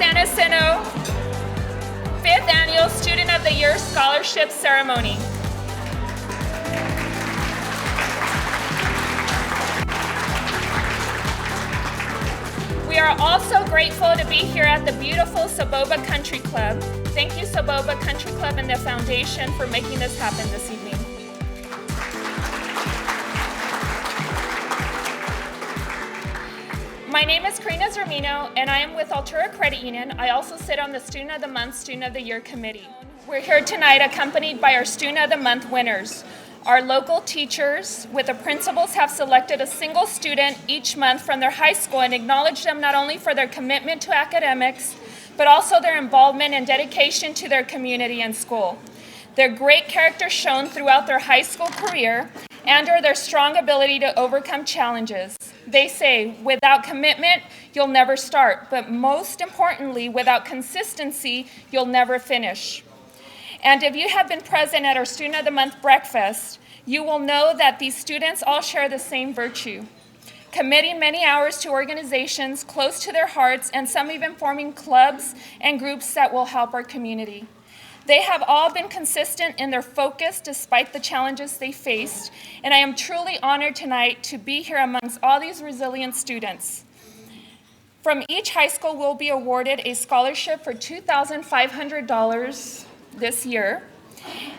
San Jacinto 5th Annual Student of the Year Scholarship Ceremony. We are also grateful to be here at the beautiful Soboba Country Club. Thank you, Soboba Country Club and the Foundation, for making this happen this evening. My name is Karina Zermino, and I am with Altura Credit Union. I also sit on the Student of the Month, Student of the Year Committee. We're here tonight accompanied by our Student of the Month winners. Our local teachers with the principals have selected a single student each month from their high school and acknowledge them not only for their commitment to academics, but also their involvement and dedication to their community and school. Their great character shown throughout their high school career and or their strong ability to overcome challenges. They say, without commitment, you'll never start, but most importantly, without consistency, you'll never finish. And if you have been present at our Student of the Month breakfast, you will know that these students all share the same virtue, committing many hours to organizations close to their hearts, and some even forming clubs and groups that will help our community. They have all been consistent in their focus despite the challenges they faced, and I am truly honored tonight to be here amongst all these resilient students. From each high school, we'll be awarded a scholarship for $2,500 this year,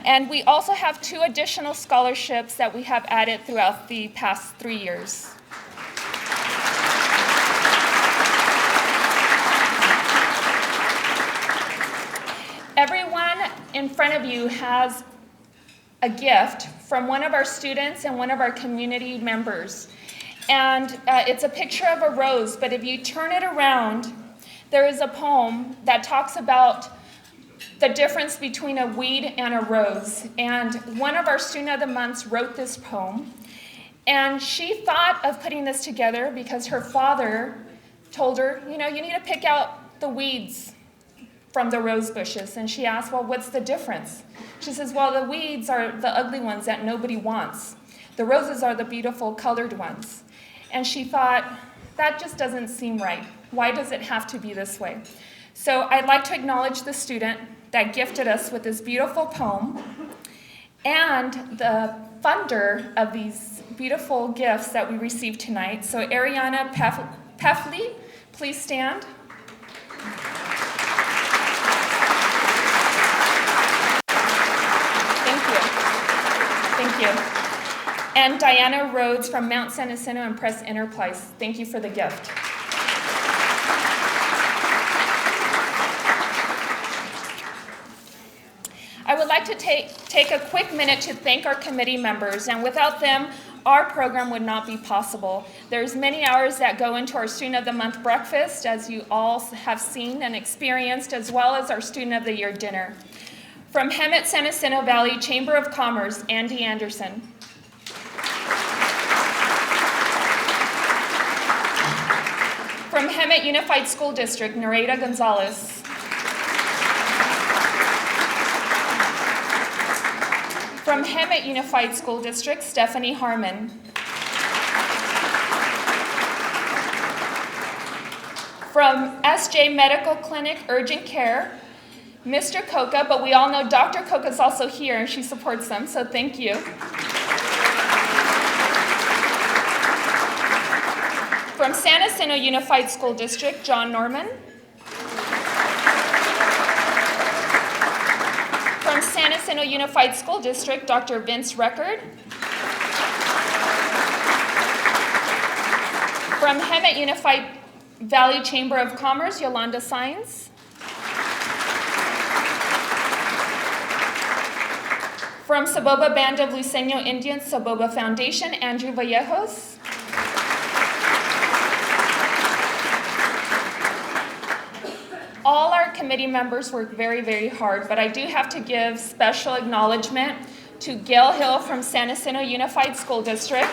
and we also have 2 additional scholarships that we have added throughout the past 3 years. Everyone in front of you has a gift from one of our students and one of our community members. And it's a picture of a rose, but if you turn it around, there is a poem that talks about the difference between a weed and a rose. And one of our Student of the Months wrote this poem. And she thought of putting this together because her father told her, you need to pick out the weeds from the rose bushes. And she asked, well, what's the difference? She says, well, the weeds are the ugly ones that nobody wants. The roses are the beautiful colored ones. And she thought, that just doesn't seem right. Why does it have to be this way? So I'd like to acknowledge the student that gifted us with this beautiful poem and the funder of these beautiful gifts that we received tonight. So Ariana Pefley, please stand. Thank you. And Diana Rhodes from Mount San Jacinto and Press Enterprise. Thank you for the gift. I would like to take a quick minute to thank our committee members, and without them, our program would not be possible. There's many hours that go into our Student of the Month breakfast, as you all have seen and experienced, as well as our Student of the Year dinner. From Hemet San Jacinto Valley Chamber of Commerce, Andy Anderson. From Hemet Unified School District, Nereida Gonzalez. From Hemet Unified School District, Stephanie Harmon. From SJ Medical Clinic Urgent Care, Mr. Coca, but we all know Dr. Coca is also here and she supports them, so thank you. From San Jacinto Unified School District, John Norman. From San Jacinto Unified School District, Dr. Vince Record. From Hemet Unified Valley Chamber of Commerce, Yolanda Saenz. From Soboba Band of Luiseño Indians, Soboba Foundation, Andrew Vallejos. All our committee members work very, very hard, but I do have to give special acknowledgement to Gail Hill from San Jacinto Unified School District.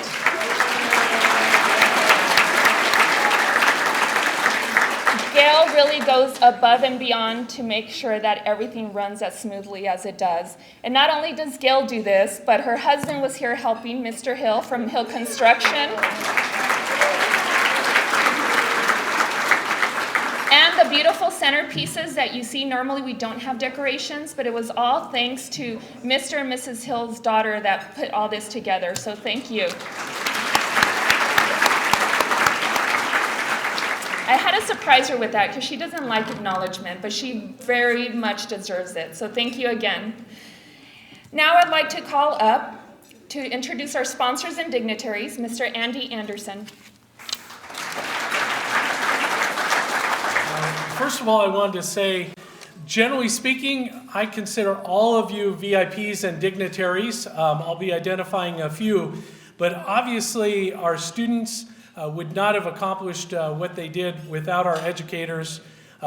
Gail really goes above and beyond to make sure that everything runs as smoothly as it does. And not only does Gail do this, but her husband was here helping, Mr. Hill from Hill Construction. And the beautiful centerpieces that you see. Normally we don't have decorations, but it was all thanks to Mr. and Mrs. Hill's daughter that put all this together, so thank you. I had to surprise her with that because she doesn't like acknowledgement, but she very much deserves it, so thank you again. Now I'd like to call up to introduce our sponsors and dignitaries, Mr. Andy Anderson. First of all, I wanted to say, generally speaking, I consider all of you VIPs and dignitaries. I'll be identifying a few, but obviously our students would not have accomplished what they did without our educators,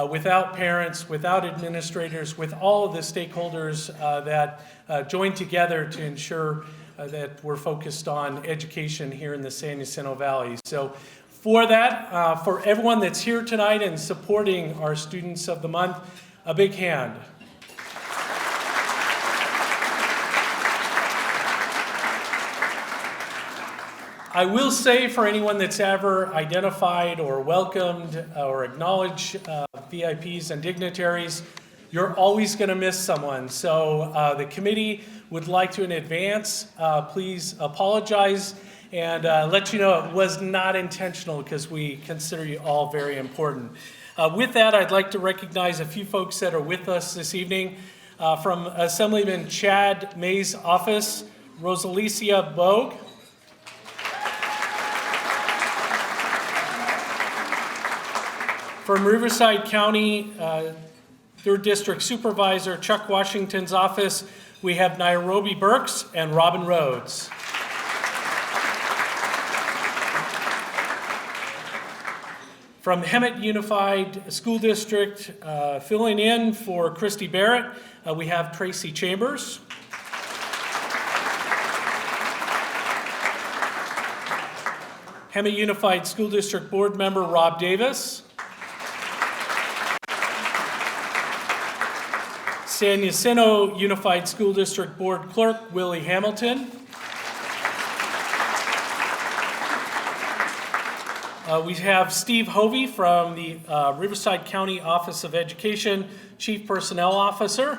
without parents, without administrators, with all of the stakeholders that joined together to ensure that we're focused on education here in the San Jacinto Valley. So for that, for everyone that's here tonight and supporting our Students of the Month, a big hand. I will say for anyone that's ever identified or welcomed or acknowledged VIPs and dignitaries, you're always going to miss someone. So the committee would like to in advance please apologize and let you know it was not intentional because we consider you all very important. With that, I'd like to recognize a few folks that are with us this evening. From Assemblyman Chad May's office, Rosalicia Bogue. From Riverside County, 3rd District Supervisor Chuck Washington's office, we have Nairobi Burks and Robin Rhodes. From Hemet Unified School District, filling in for Christy Barrett, we have Tracy Chambers. Hemet Unified School District Board Member Rob Davis. San Jacinto Unified School District Board Clerk Willie Hamilton. We have Steve Hovey from the Riverside County Office of Education, Chief Personnel Officer.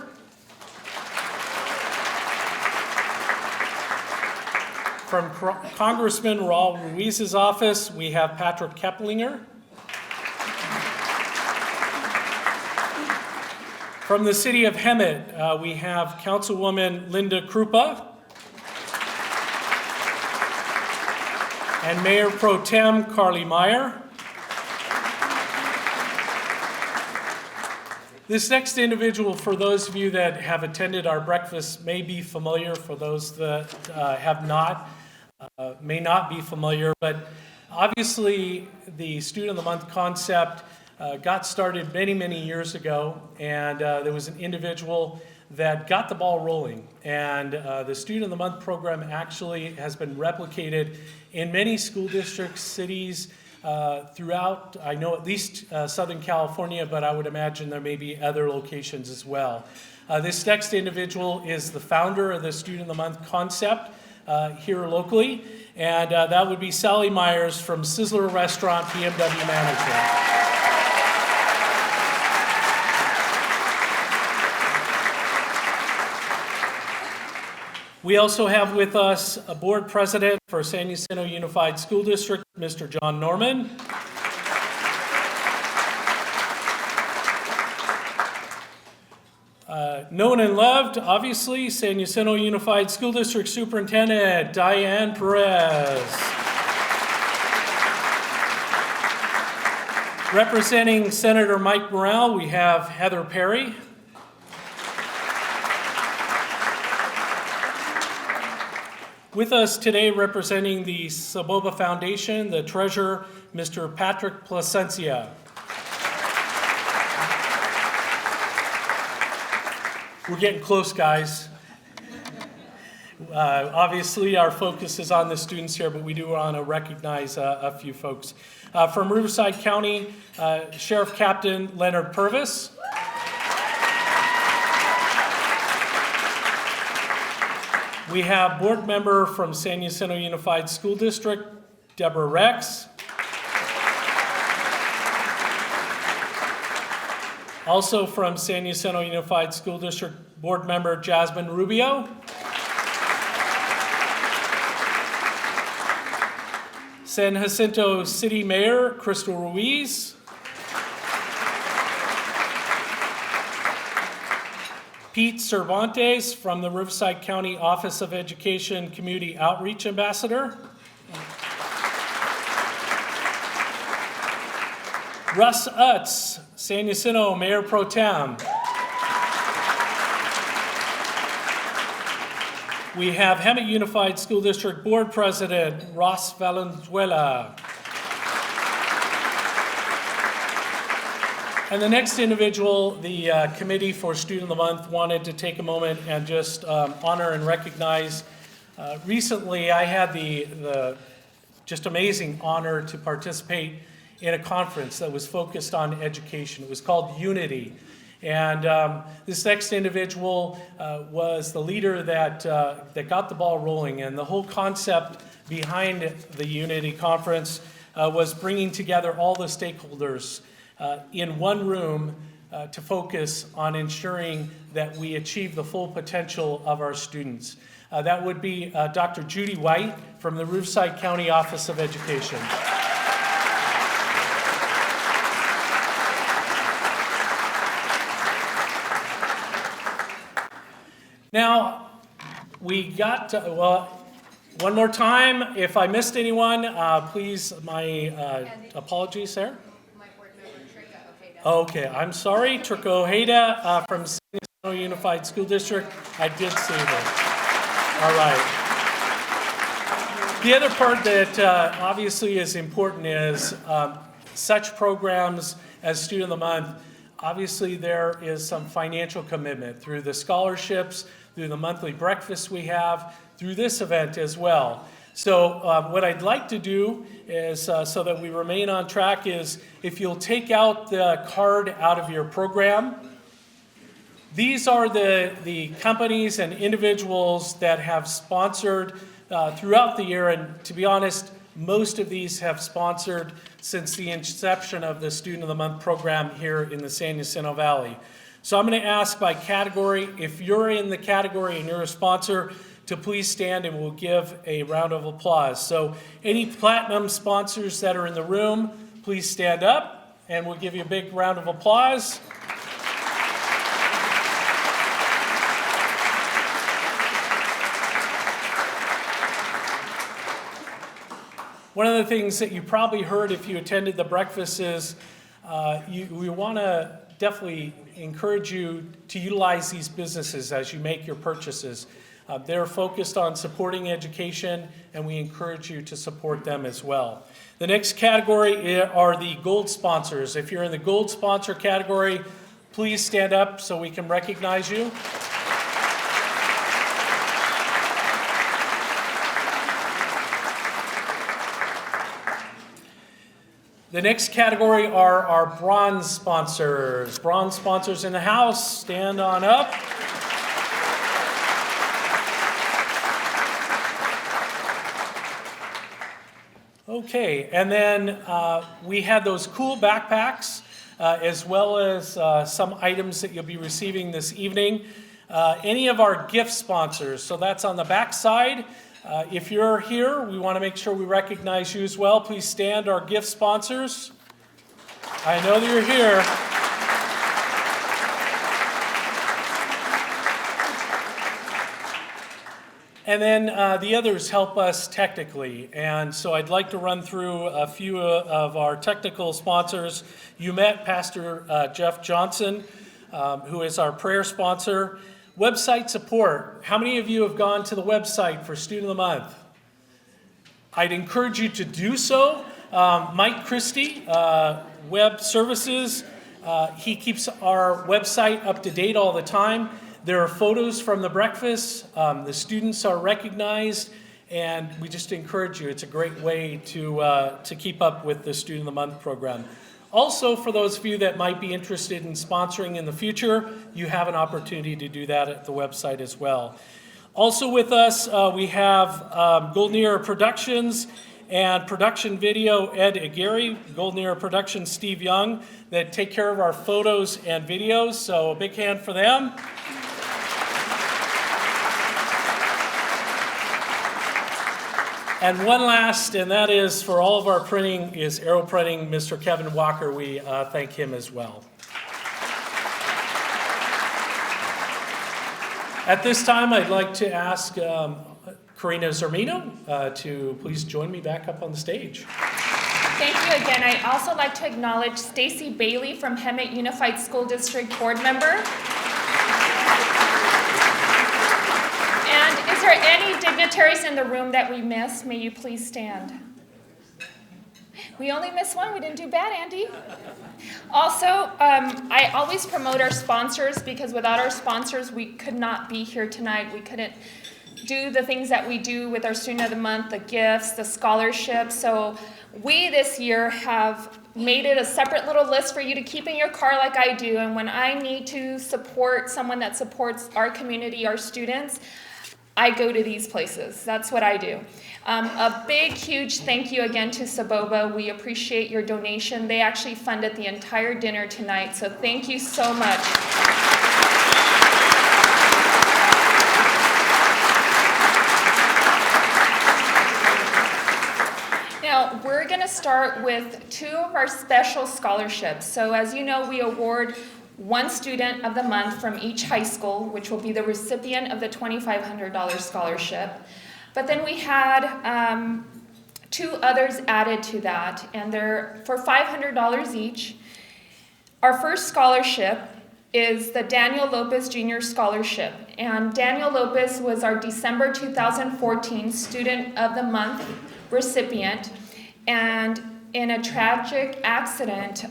From Congressman Raul Ruiz's office, we have Patrick Keplinger. From the city of Hemet, we have Councilwoman Linda Krupa. And Mayor Pro Tem Carly Meyer. This next individual, for those of you that have attended our breakfast, may be familiar. For those that have not, may not be familiar. But obviously, the Student of the Month concept got started many, many years ago. And there was an individual that got the ball rolling. And the Student of the Month program actually has been replicated in many school districts, cities, throughout, I know at least Southern California, but I would imagine there may be other locations as well. This next individual is the founder of the Student of the Month concept here locally, and that would be Sally Myers from Sizzler Restaurant, PMW Management. We also have with us a board president for San Jacinto Unified School District, Mr. John Norman. Known and loved, obviously, San Jacinto Unified School District Superintendent Diane Perez. Representing Senator Mike Morrell, we have Heather Perry. With us today representing the Saboba Foundation, the treasurer, Mr. Patrick Plasencia. We're getting close, guys. Obviously, our focus is on the students here, but we do want to recognize a few folks. From Riverside County, Sheriff Captain Leonard Purvis. We have board member from San Jacinto Unified School District, Deborah Rex. Also from San Jacinto Unified School District Board Member Jasmine Rubio. San Jacinto City Mayor Crystal Ruiz. Pete Cervantes from the Riverside County Office of Education Community Outreach Ambassador. Russ Utz, San Jacinto Mayor Pro Tem. We have Hemet Unified School District Board President Ross Valenzuela. And the next individual, the Committee for Student of the Month, wanted to take a moment and just honor and recognize. Recently, I had the just amazing honor to participate in a conference that was focused on education. It was called Unity. And this next individual was the leader that got the ball rolling. And the whole concept behind the Unity Conference was bringing together all the stakeholders in one room to focus on ensuring that we achieve the full potential of our students. That would be Dr. Judy White from the Riverside County Office of Education. Now, we got, one more time, if I missed anyone, please, my apologies there. Okay, I'm sorry, Trika Ojeda from San Jacinto Unified School District. I did say that. All right. The other part that obviously is important is such programs as Student of the Month. Obviously, there is some financial commitment through the scholarships, through the monthly breakfast we have, through this event as well. So what I'd like to do is, so that we remain on track, is if you'll take out the card out of your program. These are the companies and individuals that have sponsored throughout the year, and to be honest, most of these have sponsored since the inception of the Student of the Month program here in the San Jacinto Valley. So I'm going to ask by category, if you're in the category and you're a sponsor, to please stand and we'll give a round of applause. So any platinum sponsors that are in the room, please stand up and we'll give you a big round of applause. One of the things that you probably heard if you attended the breakfast is we want to definitely encourage you to utilize these businesses as you make your purchases. They're focused on supporting education, and we encourage you to support them as well. The next category are the gold sponsors. If you're in the gold sponsor category, please stand up so we can recognize you. The next category are our bronze sponsors. Bronze sponsors in the house, stand on up. Okay, and then we had those cool backpacks as well as some items that you'll be receiving this evening. Any of our gift sponsors, so that's on the back side. If you're here, we want to make sure we recognize you as well. Please stand, our gift sponsors. I know that you're here. And then the others help us technically. And so I'd like to run through a few of our technical sponsors. You met Pastor Jeff Johnson, who is our prayer sponsor. Website support. How many of you have gone to the website for Student of the Month? I'd encourage you to do so. Mike Christie, Web Services, he keeps our website up to date all the time. There are photos from the breakfast. The students are recognized, and we just encourage you. It's a great way to keep up with the Student of the Month program. Also, for those of you that might be interested in sponsoring in the future, you have an opportunity to do that at the website as well. Also with us, we have Golden Era Productions and production video, Ed Aguirre, Golden Era Production, Steve Young, that take care of our photos and videos, so a big hand for them. And one last, and that is for all of our printing, is Aero Printing, Mr. Kevin Walker. We thank him as well. At this time, I'd like to ask Karina Zermino to please join me back up on the stage. Thank you again. I'd also like to acknowledge Stacy Bailey from Hemet Unified School District board member. And is there any dignitaries in the room that we missed? May you please stand. We only missed one. We didn't do bad, Andy. Also, I always promote our sponsors because without our sponsors, we could not be here tonight. We couldn't do the things that we do with our Student of the Month, the gifts, the scholarships. So we this year have made it a separate little list for you to keep in your car like I do. And when I need to support someone that supports our community, our students, I go to these places. That's what I do. A big, huge thank you again to Saboba. We appreciate your donation. They actually funded the entire dinner tonight, so thank you so much. Now, we're going to start with two of our special scholarships. So as you know, we award one student of the month from each high school, which will be the recipient of the $2,500 scholarship. But then we had two others added to that, and they're for $500 each. Our first scholarship is the Daniel Lopez Jr. Scholarship. And Daniel Lopez was our December 2014 Student of the Month recipient. And in a tragic accident,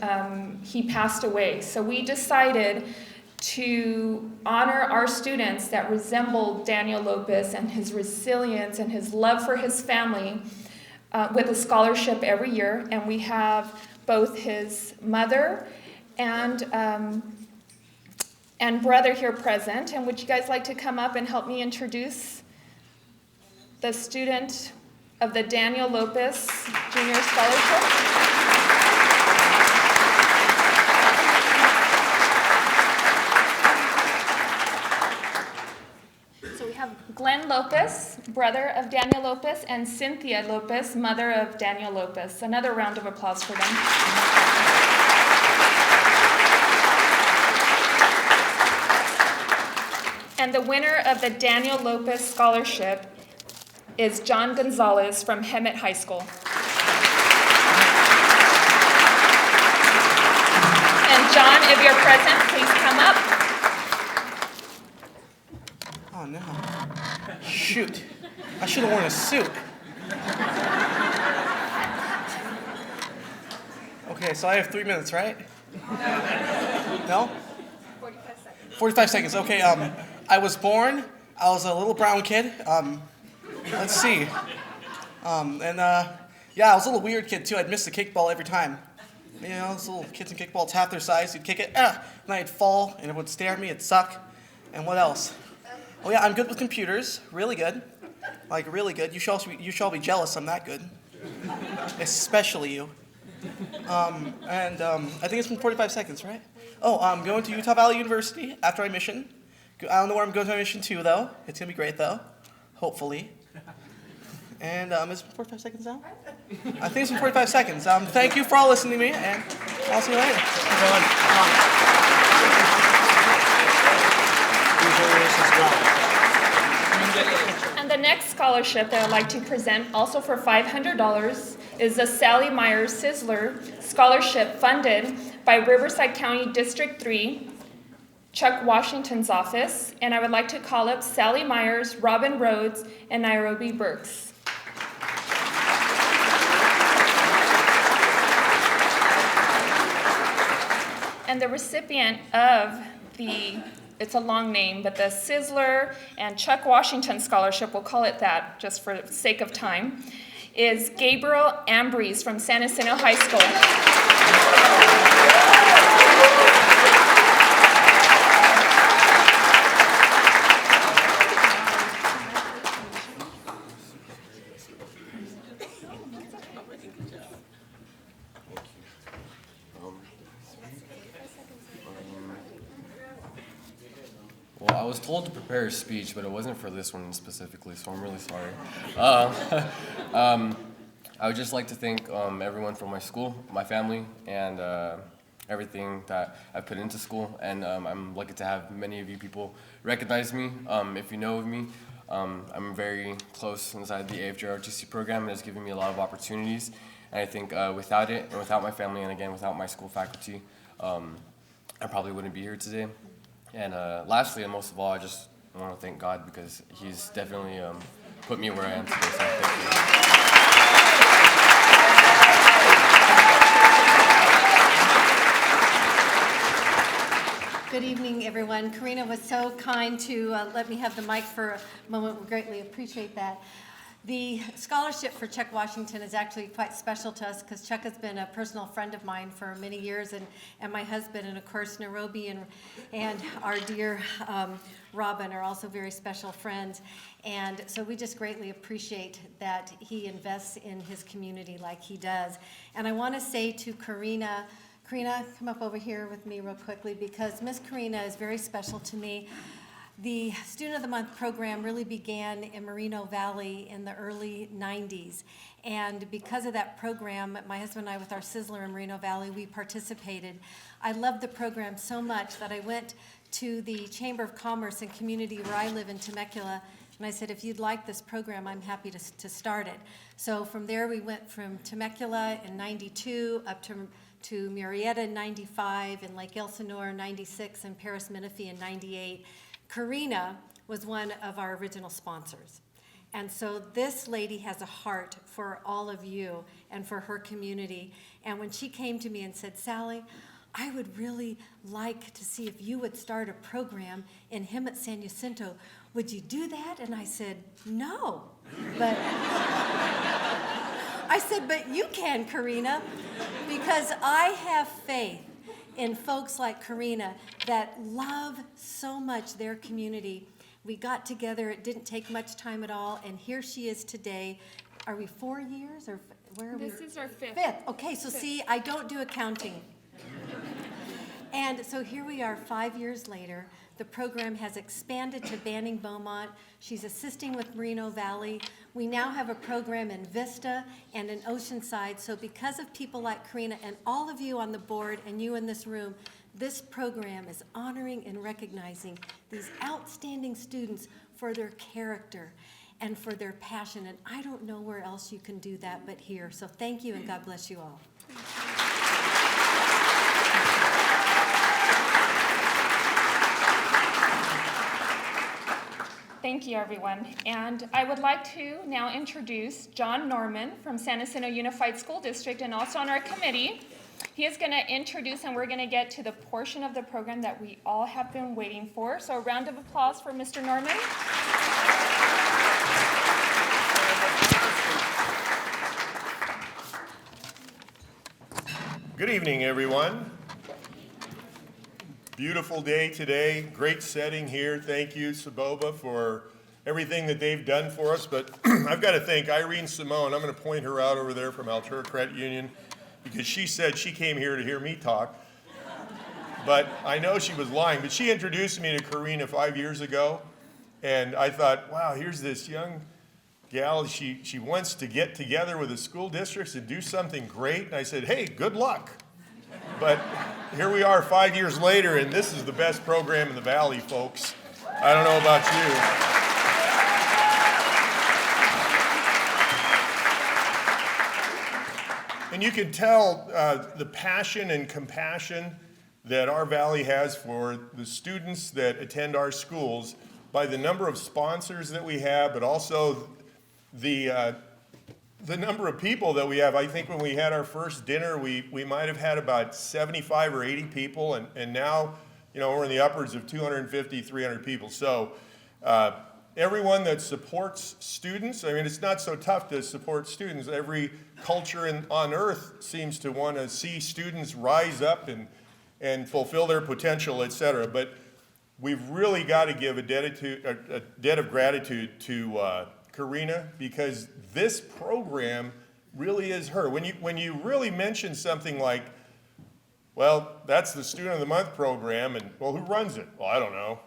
he passed away. So we decided to honor our students that resemble Daniel Lopez and his resilience and his love for his family with a scholarship every year. And we have both his mother and brother here present. And would you guys like to come up and help me introduce the student of the Daniel Lopez Jr. Scholarship? So we have Glenn Lopez, brother of Daniel Lopez, and Cynthia Lopez, mother of Daniel Lopez. Another round of applause for them. And the winner of the Daniel Lopez Scholarship is John Gonzalez from Hemet High School. And John, if you're present, please come up. Oh no. Shoot. I should have worn a suit. Okay, so I have 3 minutes, right? No? 45 seconds. 45 seconds. Okay, I was born, I was a little brown kid. Let's see. Yeah, I was a little weird kid too. I'd miss the kickball every time. You know, those little kids in kickball, it's half their size. You'd kick it, and I'd fall, and it would stare at me. It'd suck. And what else? Oh yeah, I'm good with computers. Really good. Like really good. You should all be jealous. I'm that good. Especially you. I think it's been 45 seconds, right? Oh, I'm going to Utah Valley University after my mission. I don't know where I'm going to my mission to though. It's gonna be great though. Hopefully. And is it 45 seconds now? I think it's been 45 seconds. Thank you for all listening to me, and I'll see you later. And the next scholarship that I'd like to present, also for $500, is the Sally Myers Sizzler Scholarship funded by Riverside County District 3, Chuck Washington's office, and I would like to call up Sally Myers, Robin Rhodes, and Nairobi Burks. And the recipient of it's a long name, but the Sizzler and Chuck Washington Scholarship, we'll call it that just for the sake of time, is Gabriel Ambries from San Jacinto High School. Well, I was told to prepare a speech, but it wasn't for this one specifically, so I'm really sorry. I would just like to thank everyone from my school, my family, and everything that I've put into school. And I'm lucky to have many of you people recognize me. If you know of me, I'm very close inside the AFJROTC program, and it's given me a lot of opportunities. And I think without it, and without my family, and again, without my school faculty, I probably wouldn't be here today. And lastly, and most of all, I just want to thank God because He's definitely put me where I am today. So thank you. Good evening, everyone. Karina was so kind to let me have the mic for a moment. We greatly appreciate that. The scholarship for Chuck Washington is actually quite special to us because Chuck has been a personal friend of mine for many years, and my husband, and of course Nairobi and our dear Robin are also very special friends. And so we just greatly appreciate that he invests in his community like he does. And I want to say to Karina, come up over here with me real quickly because Miss Karina is very special to me. The Student of the Month program really began in Moreno Valley in the early 90s. And because of that program, my husband and I with our Sizzler in Moreno Valley, we participated. I loved the program so much that I went to the Chamber of Commerce and Community where I live in Temecula, and I said, if you'd like this program, I'm happy to start it. So from there, we went from Temecula in 92 up to Murrieta in 95, and Lake Elsinore in 96, and Paris Menifee in 98. Karina was one of our original sponsors. And so this lady has a heart for all of you and for her community. And when she came to me and said, Sally, I would really like to see if you would start a program in Hemet, San Jacinto. Would you do that? And I said, no. But I said, but you can, Karina, because I have faith in folks like Karina that love so much their community. We got together, it didn't take much time at all, and here she is today. Are we 4 years, or where are we? This is our fifth. Fifth, okay, so see, I don't do accounting. And so here we are 5 years later. The program has expanded to Banning Beaumont. She's assisting with Moreno Valley. We now have a program in Vista and in Oceanside. So because of people like Karina and all of you on the board and you in this room, this program is honoring and recognizing these outstanding students for their character and for their passion. And I don't know where else you can do that but here. So thank you and God bless you all. Thank you, everyone. And I would like to now introduce John Norman from San Jacinto Unified School District and also on our committee. He is going to introduce, and we're going to get to the portion of the program that we all have been waiting for. So a round of applause for Mr. Norman. Good evening, everyone. Beautiful day today, great setting here. Thank you, Saboba, for everything that they've done for us. But I've got to thank Irene Simone. I'm going to point her out over there from Altura Credit Union because she said she came here to hear me talk. But I know she was lying. But she introduced me to Karina 5 years ago. And I thought, wow, here's this young gal. She wants to get together with the school districts and do something great. And I said, hey, good luck. But here we are 5 years later, and this is the best program in the Valley, folks. I don't know about you. And you can tell the passion and compassion that our Valley has for the students that attend our schools by the number of sponsors that we have, but also the number of people that we have. I think when we had our first dinner, we might have had about 75 or 80 people, and now, you know, we're in the upwards of 250, 300 people. So everyone that supports students, I mean, it's not so tough to support students. Every culture on earth seems to want to see students rise up and fulfill their potential, et cetera. But we've really got to give a debt of gratitude to Karina, because this program really is her. When you really mention something like, well, that's the Student of the Month program, and well, who runs it? Well, I don't know.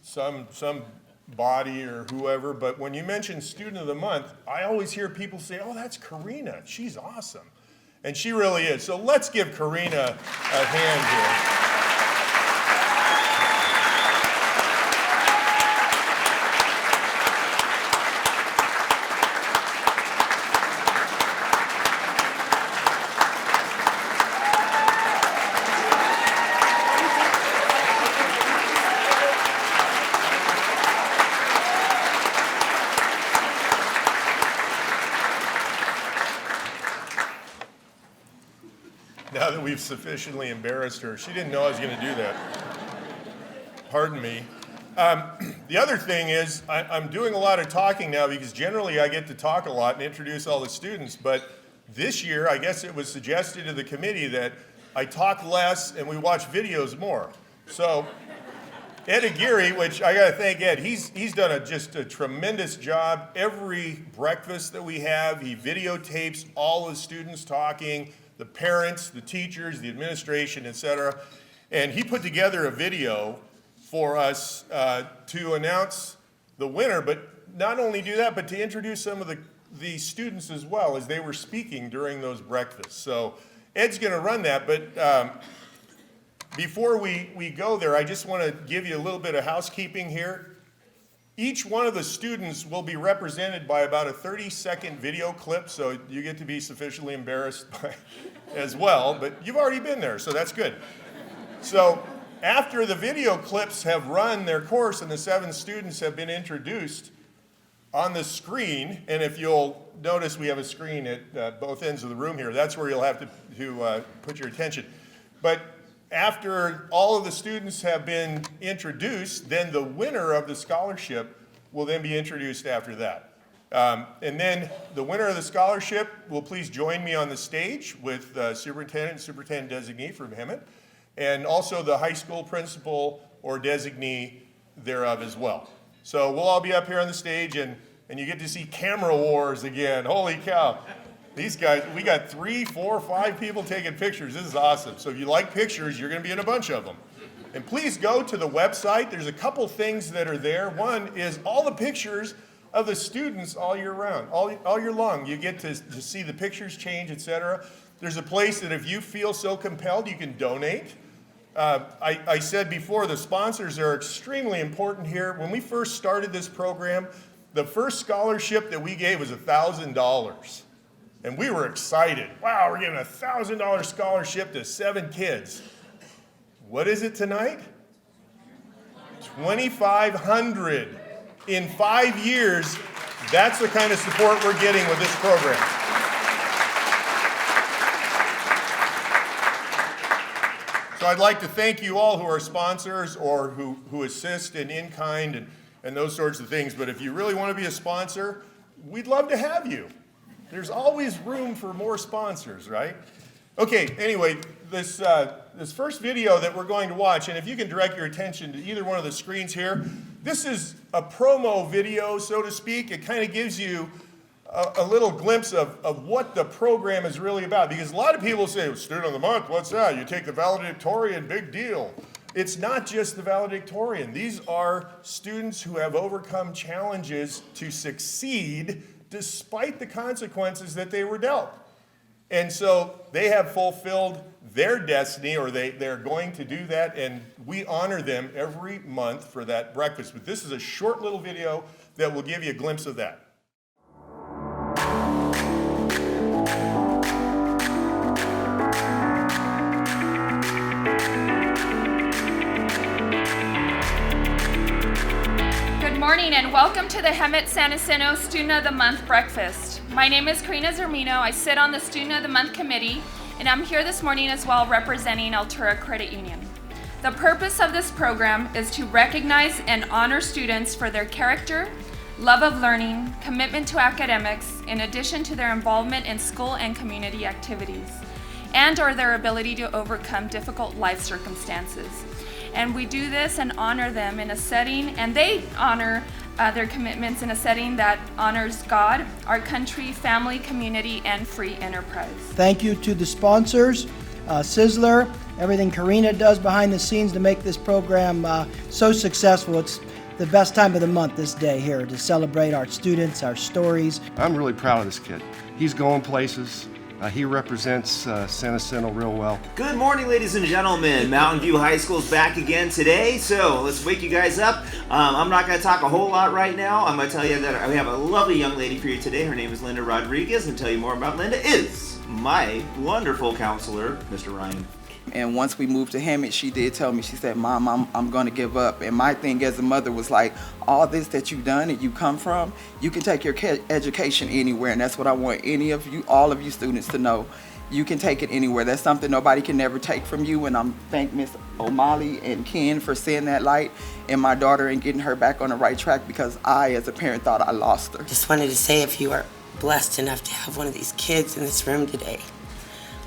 some body or whoever, but when you mention Student of the Month, I always hear people say, oh, that's Karina. She's awesome. And she really is. So let's give Karina a hand here. Now that we've sufficiently embarrassed her, she didn't know I was going to do that. Pardon me. The other thing is I'm doing a lot of talking now because generally I get to talk a lot and introduce all the students, but this year I guess it was suggested to the committee that I talk less and we watch videos more. So Ed Aguirre, which I got to thank Ed, he's done just a tremendous job. Every breakfast that we have, he videotapes all the students talking, the parents, the teachers, the administration, etc. And he put together a video for us to announce the winner, but not only do that, but to introduce some of the students as well as they were speaking during those breakfasts. So Ed's going to run that, but before we go there, I just want to give you a little bit of housekeeping here. Each one of the students will be represented by about a 30-second video clip, so you get to be sufficiently embarrassed as well, but you've already been there, so that's good. So after the video clips have run their course and the 7 students have been introduced on the screen, and if you'll notice we have a screen at both ends of the room here, that's where you'll have to put your attention. But after all of the students have been introduced, then the winner of the scholarship will then be introduced after that. And then the winner of the scholarship will please join me on the stage with superintendent designee from Hemet, and also the high school principal or designee thereof as well. So we'll all be up here on the stage, and you get to see camera wars again. Holy cow. These guys, we got 3, 4, 5 people taking pictures. This is awesome. So if you like pictures, you're going to be in a bunch of them. And please go to the website. There's a couple things that are there. One is all the pictures of the students all year round, all year long. You get to see the pictures change, etc. There's a place that if you feel so compelled, you can donate. I said before, the sponsors are extremely important here. When we first started this program, the first scholarship that we gave was $1,000. And we were excited. Wow, we're giving a $1,000 scholarship to 7 kids. What is it tonight? $2,500. In 5 years, that's the kind of support we're getting with this program. So I'd like to thank you all who are sponsors or who assist in kind and those sorts of things. But if you really want to be a sponsor, we'd love to have you. There's always room for more sponsors, right? Okay, anyway, this first video that we're going to watch, and if you can direct your attention to either one of the screens here, this is a promo video, so to speak. It kind of gives you a little glimpse of what the program is really about. Because a lot of people say, Student of the Month, what's that? You take the valedictorian, big deal. It's not just the valedictorian. These are students who have overcome challenges to succeed despite the consequences that they were dealt. And so they have fulfilled their destiny, or they're going to do that, and we honor them every month for that breakfast. But this is a short little video that will give you a glimpse of that. Good morning and welcome to the Hemet San Jacinto Student of the Month Breakfast. My name is Karina Zermino. I sit on the Student of the Month Committee, and I'm here this morning as well representing Altura Credit Union. The purpose of this program is to recognize and honor students for their character, love of learning, commitment to academics, in addition to their involvement in school and community activities, and or their ability to overcome difficult life circumstances. And we do this and honor them in a setting, and they honor their commitments in a setting that honors God, our country, family, community, and free enterprise. Thank you to the sponsors. Sizzler, everything Karina does behind the scenes to make this program so successful. It's the best time of the month, this day here, to celebrate our students, our stories. I'm really proud of this kid. He's going places. He represents San Jacinto real well. Good morning, ladies and gentlemen. Mountain View High School is back again today, so let's wake you guys up. I'm not going to talk a whole lot right now. I'm going to tell you that we have a lovely young lady for you today. Her name is Linda Rodriguez, and tell you more about Linda is my wonderful counselor, Mr. Ryan. And once we moved to Hemet, she did tell me, she said, Mom, I'm going to give up. And my thing as a mother was like, all this that you've done and you come from, you can take your education anywhere. And that's what I want any of you, all of you students to know. You can take it anywhere. That's something nobody can never take from you. And I'm thank Miss O'Malley and Ken for seeing that light in my daughter and getting her back on the right track, because I, as a parent, thought I lost her. Just wanted to say, if you are blessed enough to have one of these kids in this room today,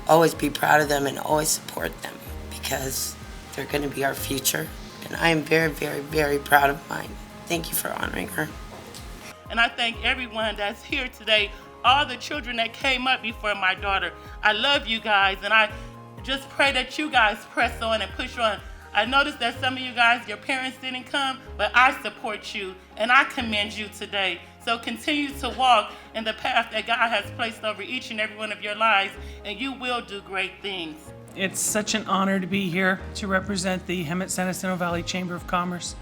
always be proud of them and always support them, because they're going to be our future. And I am very, very, very proud of mine. Thank you for honoring her. And I thank everyone that's here today, all the children that came up before my daughter. I love you guys, and I just pray that you guys press on and push on. I noticed that some of you guys, your parents didn't come, but I support you, and I commend you today. So continue to walk in the path that God has placed over each and every one of your lives, and you will do great things. It's such an honor to be here to represent the Hemet San Jacinto Valley Chamber of Commerce.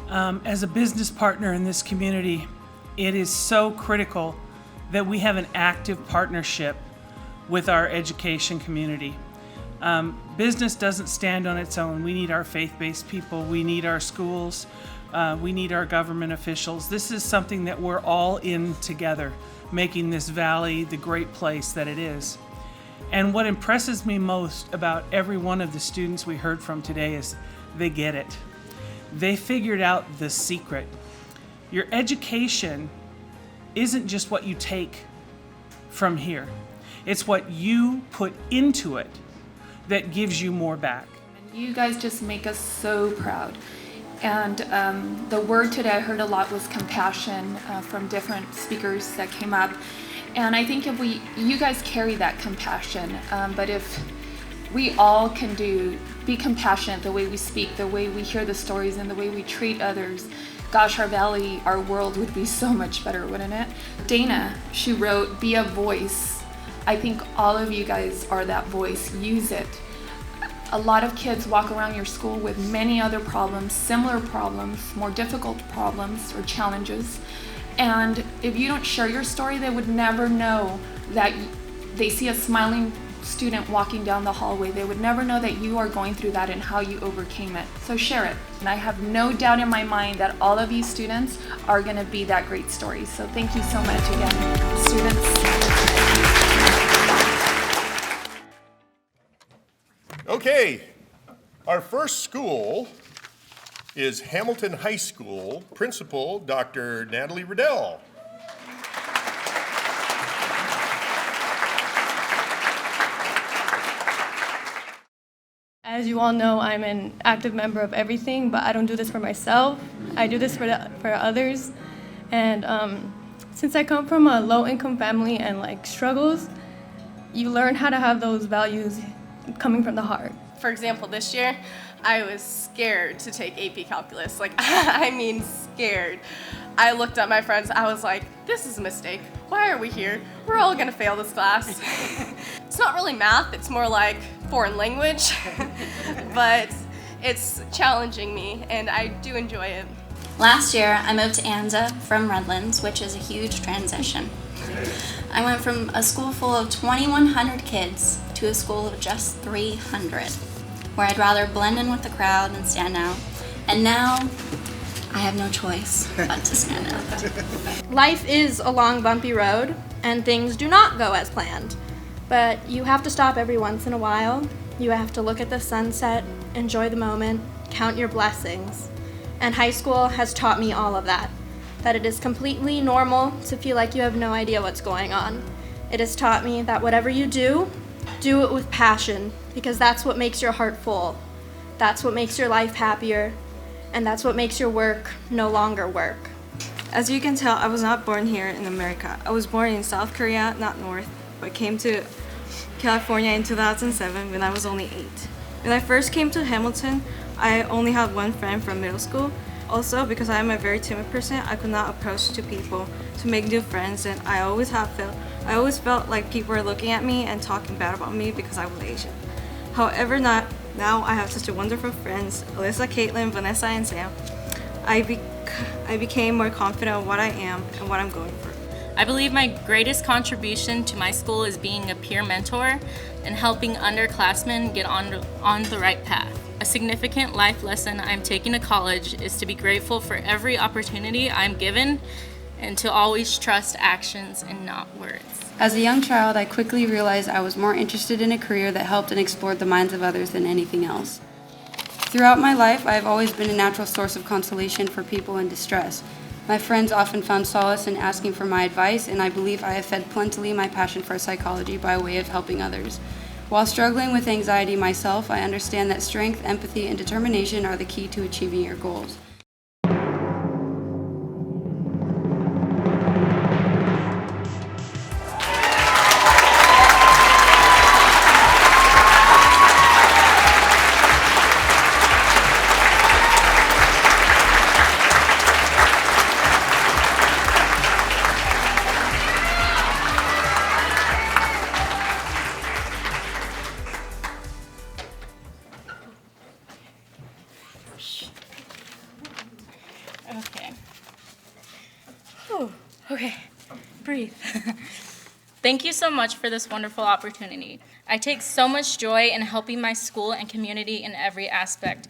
As a business partner in this community, it is so critical that we have an active partnership with our education community. Business doesn't stand on its own. We need our faith-based people. We need our schools. We need our government officials. This is something that we're all in together, making this valley the great place that it is. And what impresses me most about every one of the students we heard from today is they get it. They figured out the secret. Your education isn't just what you take from here. It's what you put into it that gives you more back. You guys just make us so proud. And the word today I heard a lot was compassion from different speakers that came up. And I think if you guys carry that compassion, but if we all can be compassionate, the way we speak, the way we hear the stories, and the way we treat others, gosh, our valley, our world would be so much better, wouldn't it? Dana, she wrote, be a voice. I think all of you guys are that voice. Use it. A lot of kids walk around your school with many other problems, similar problems, more difficult problems or challenges. And if you don't share your story, they would never know that they see a smiling student walking down the hallway. They would never know that you are going through that and how you overcame it. So share it. And I have no doubt in my mind that all of you students are going to be that great story. So thank you so much again, students. Okay, our first school is Hamilton High School Principal Dr. Natalie Riddell. As you all know, I'm an active member of everything, but I don't do this for myself. I do this for others. And since I come from a low-income family and struggles, you learn how to have those values coming from the heart. For example, this year, I was scared to take AP Calculus. I mean scared. I looked at my friends, I was like, this is a mistake. Why are we here? We're all gonna fail this class. It's not really math, it's more like foreign language, but it's challenging me and I do enjoy it. Last year, I moved to Anza from Redlands, which is a huge transition. I went from a school full of 2,100 kids to a school of just 300, where I'd rather blend in with the crowd than stand out. And now, I have no choice but to stand out. Life is a long, bumpy road, and things do not go as planned. But you have to stop every once in a while. You have to look at the sunset, enjoy the moment, count your blessings. And high school has taught me all of that. That it is completely normal to feel like you have no idea what's going on. It has taught me that whatever you do it with passion, because that's what makes your heart full. That's what makes your life happier, and that's what makes your work no longer work. As you can tell, I was not born here in America. I was born in South Korea, not North, but came to California in 2007 when I was only 8. When I first came to Hamilton, I only had one friend from middle school. Also, because I am a very timid person, I could not approach to people to make new friends, and I always felt like people were looking at me and talking bad about me because I was Asian. However, now I have such a wonderful friends, Alyssa, Caitlin, Vanessa, and Sam. I became more confident in what I am and what I'm going for. I believe my greatest contribution to my school is being a peer mentor and helping underclassmen get on the right path. A significant life lesson I'm taking to college is to be grateful for every opportunity I'm given and to always trust actions and not words. As a young child, I quickly realized I was more interested in a career that helped and explored the minds of others than anything else. Throughout my life, I have always been a natural source of consolation for people in distress. My friends often found solace in asking for my advice, and I believe I have fed plentifully my passion for psychology by way of helping others. While struggling with anxiety myself, I understand that strength, empathy, and determination are the key to achieving your goals. Okay. Whew. Okay, breathe. Thank you so much for this wonderful opportunity. I take so much joy in helping my school and community in every aspect.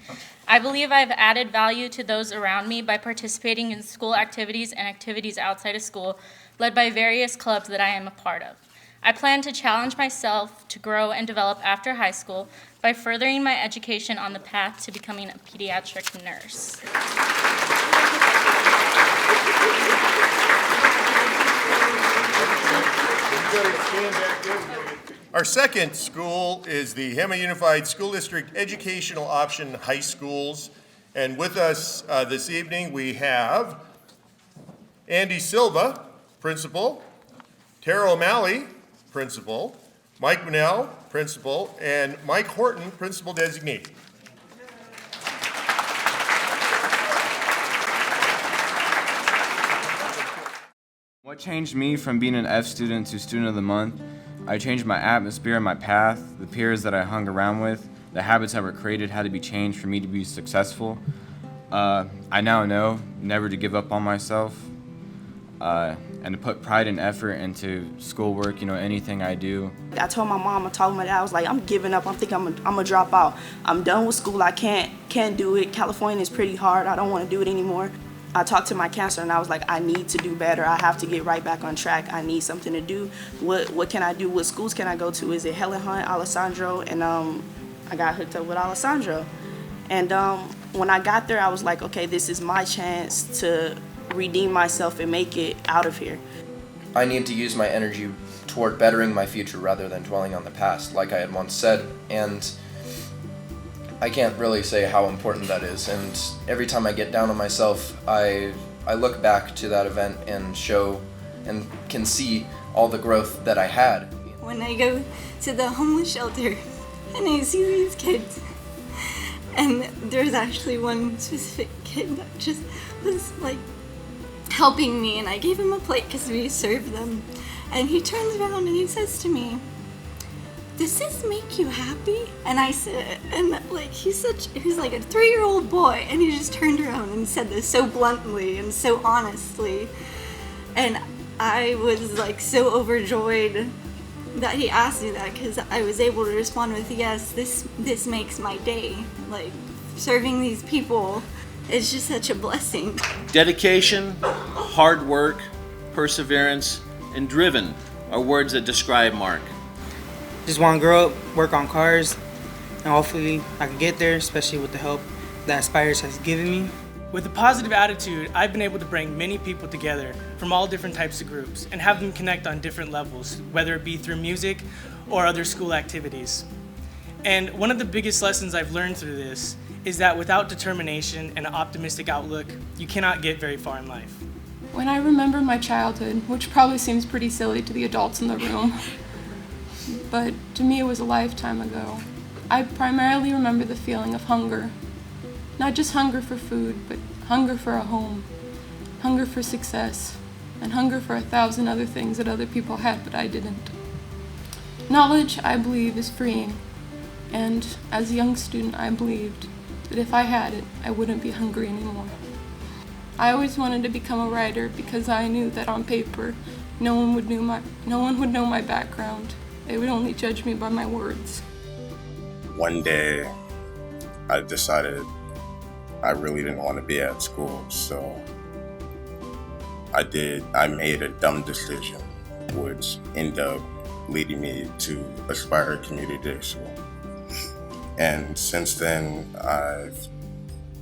I believe I've added value to those around me by participating in school activities and activities outside of school, led by various clubs that I am a part of. I plan to challenge myself to grow and develop after high school by furthering my education on the path to becoming a pediatric nurse. Our second school is the Hemet Unified School District Educational Option High Schools. And with us this evening, we have Andy Silva, principal, Tara O'Malley, principal, Mike Manell, principal, and Mike Horton, principal designee. What changed me from being an F student to student of the month? I changed my atmosphere and my path, the peers that I hung around with, the habits that were created had to be changed for me to be successful. I now know never to give up on myself and to put pride and effort into schoolwork, anything I do. I told my mom, I told my dad, I was like, I'm giving up. I'm thinking I'm gonna drop out. I'm done with school. I can't do it. California is pretty hard. I don't want to do it anymore. I talked to my counselor and I was like, I need to do better. I have to get right back on track. I need something to do. What can I do? What schools can I go to? Is it Helen Hunt, Alessandro? And I got hooked up with Alessandro. And when I got there, I was like, okay, this is my chance to redeem myself and make it out of here. I need to use my energy toward bettering my future rather than dwelling on the past, like I had once said. And I can't really say how important that is, and every time I get down on myself, I look back to that event and can see all the growth that I had. When I go to the homeless shelter and I see these kids, and there's actually one specific kid that just was like helping me, and I gave him a plate because we served them, and he turns around and he says to me, "Does this make you happy?" And I said, and like he's like a 3-year-old boy, and he just turned around and said this so bluntly and so honestly, and I was like so overjoyed that he asked me that, because I was able to respond with, yes, this makes my day. Like serving these people is just such a blessing. Dedication, hard work, perseverance, and driven are words that describe Mark. Just want to grow up, work on cars, and hopefully I can get there, especially with the help that Aspires has given me. With a positive attitude, I've been able to bring many people together from all different types of groups and have them connect on different levels, whether it be through music or other school activities. And one of the biggest lessons I've learned through this is that without determination and an optimistic outlook, you cannot get very far in life. When I remember my childhood, which probably seems pretty silly to the adults in the room, but to me it was a lifetime ago. I primarily remember the feeling of hunger. Not just hunger for food, but hunger for a home, hunger for success, and hunger for 1,000 other things that other people had but I didn't. Knowledge, I believe, is freeing, and as a young student I believed that if I had it, I wouldn't be hungry anymore. I always wanted to become a writer because I knew that on paper no one would know my background. They would only judge me by my words. One day I decided I really didn't want to be at school, so I made a dumb decision, which ended up leading me to Aspire Community Day School. And since then, I've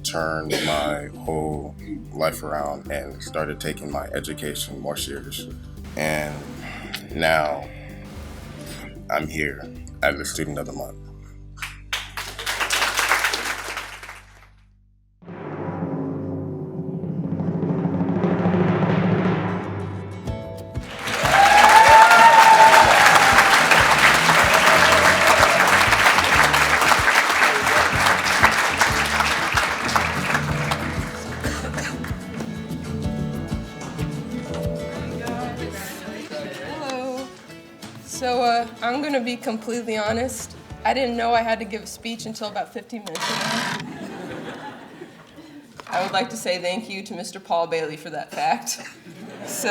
turned my whole life around and started taking my education more seriously. And now I'm here as the Student of the Month. So I'm gonna be completely honest. I didn't know I had to give a speech until about 15 minutes ago. I would like to say thank you to Mr. Paul Bailey for that fact. So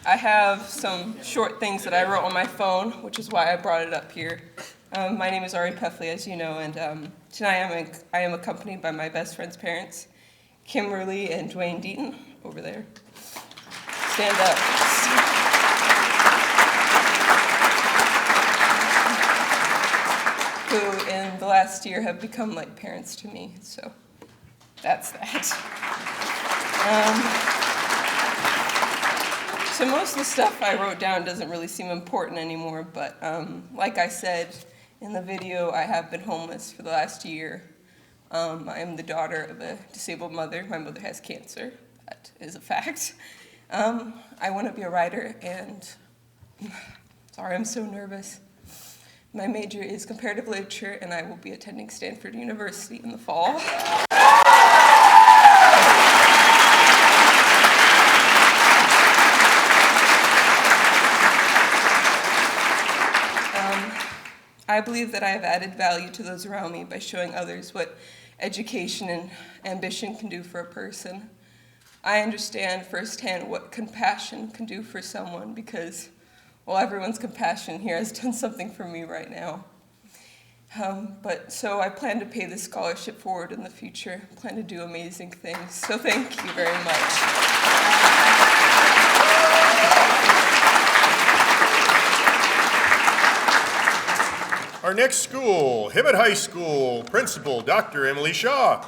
I have some short things that I wrote on my phone, which is why I brought it up here. My name is Ari Peffley, as you know, and tonight I am accompanied by my best friend's parents, Kimberly and Dwayne Deaton, over there. Stand up. Who in the last year have become like parents to me, so that's that. So most of the stuff I wrote down doesn't really seem important anymore, but like I said in the video, I have been homeless for the last year. I am the daughter of a disabled mother. My mother has cancer. That is a fact. I want to be a writer, and sorry, I'm so nervous. My major is comparative literature, and I will be attending Stanford University in the fall. I believe that I have added value to those around me by showing others what education and ambition can do for a person. I understand firsthand what compassion can do for someone because, well, everyone's compassion here has done something for me right now. So I plan to pay this scholarship forward in the future. I plan to do amazing things. So thank you very much. Our next school, Hemet High School, Principal Dr. Emily Shaw.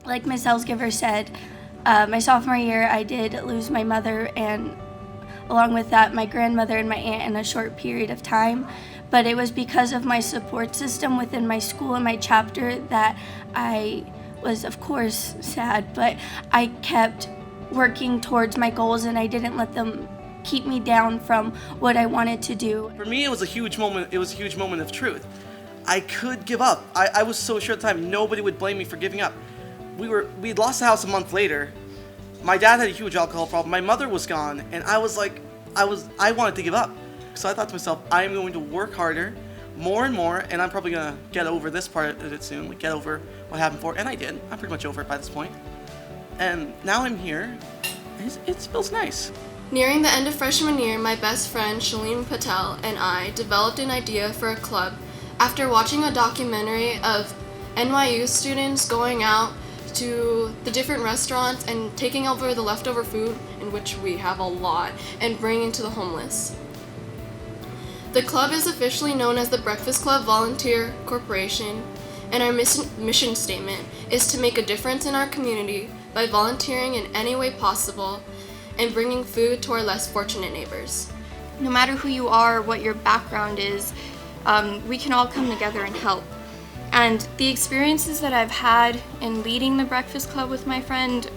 Like Ms. Elsgiver said, my sophomore year I did lose my mother and along with that my grandmother and my aunt in a short period of time. But it was because of my support system within my school and my chapter that I was, of course, sad, but I kept working towards my goals and I didn't let them keep me down from what I wanted to do. For me, it was a huge moment. It was a huge moment of truth. I could give up. I was so sure at the time nobody would blame me for giving up. We'd lost the house a month later. My dad had a huge alcohol problem. My mother was gone, and I was like, I wanted to give up. So I thought to myself, I am going to work harder, more and more, and I'm probably gonna get over this part of it soon, like get over what happened before, and I did. I'm pretty much over it by this point. And now I'm here. It feels nice. Nearing the end of freshman year, my best friend Shalene Patel and I developed an idea for a club after watching a documentary of NYU students going out to the different restaurants and taking over the leftover food, in which we have a lot, and bringing to the homeless. The club is officially known as the Breakfast Club Volunteer Corporation, and our mission statement is to make a difference in our community by volunteering in any way possible and bringing food to our less fortunate neighbors. No matter who you are or what your background is, we can all come together and help. And the experiences that I've had in leading the Breakfast Club with my friend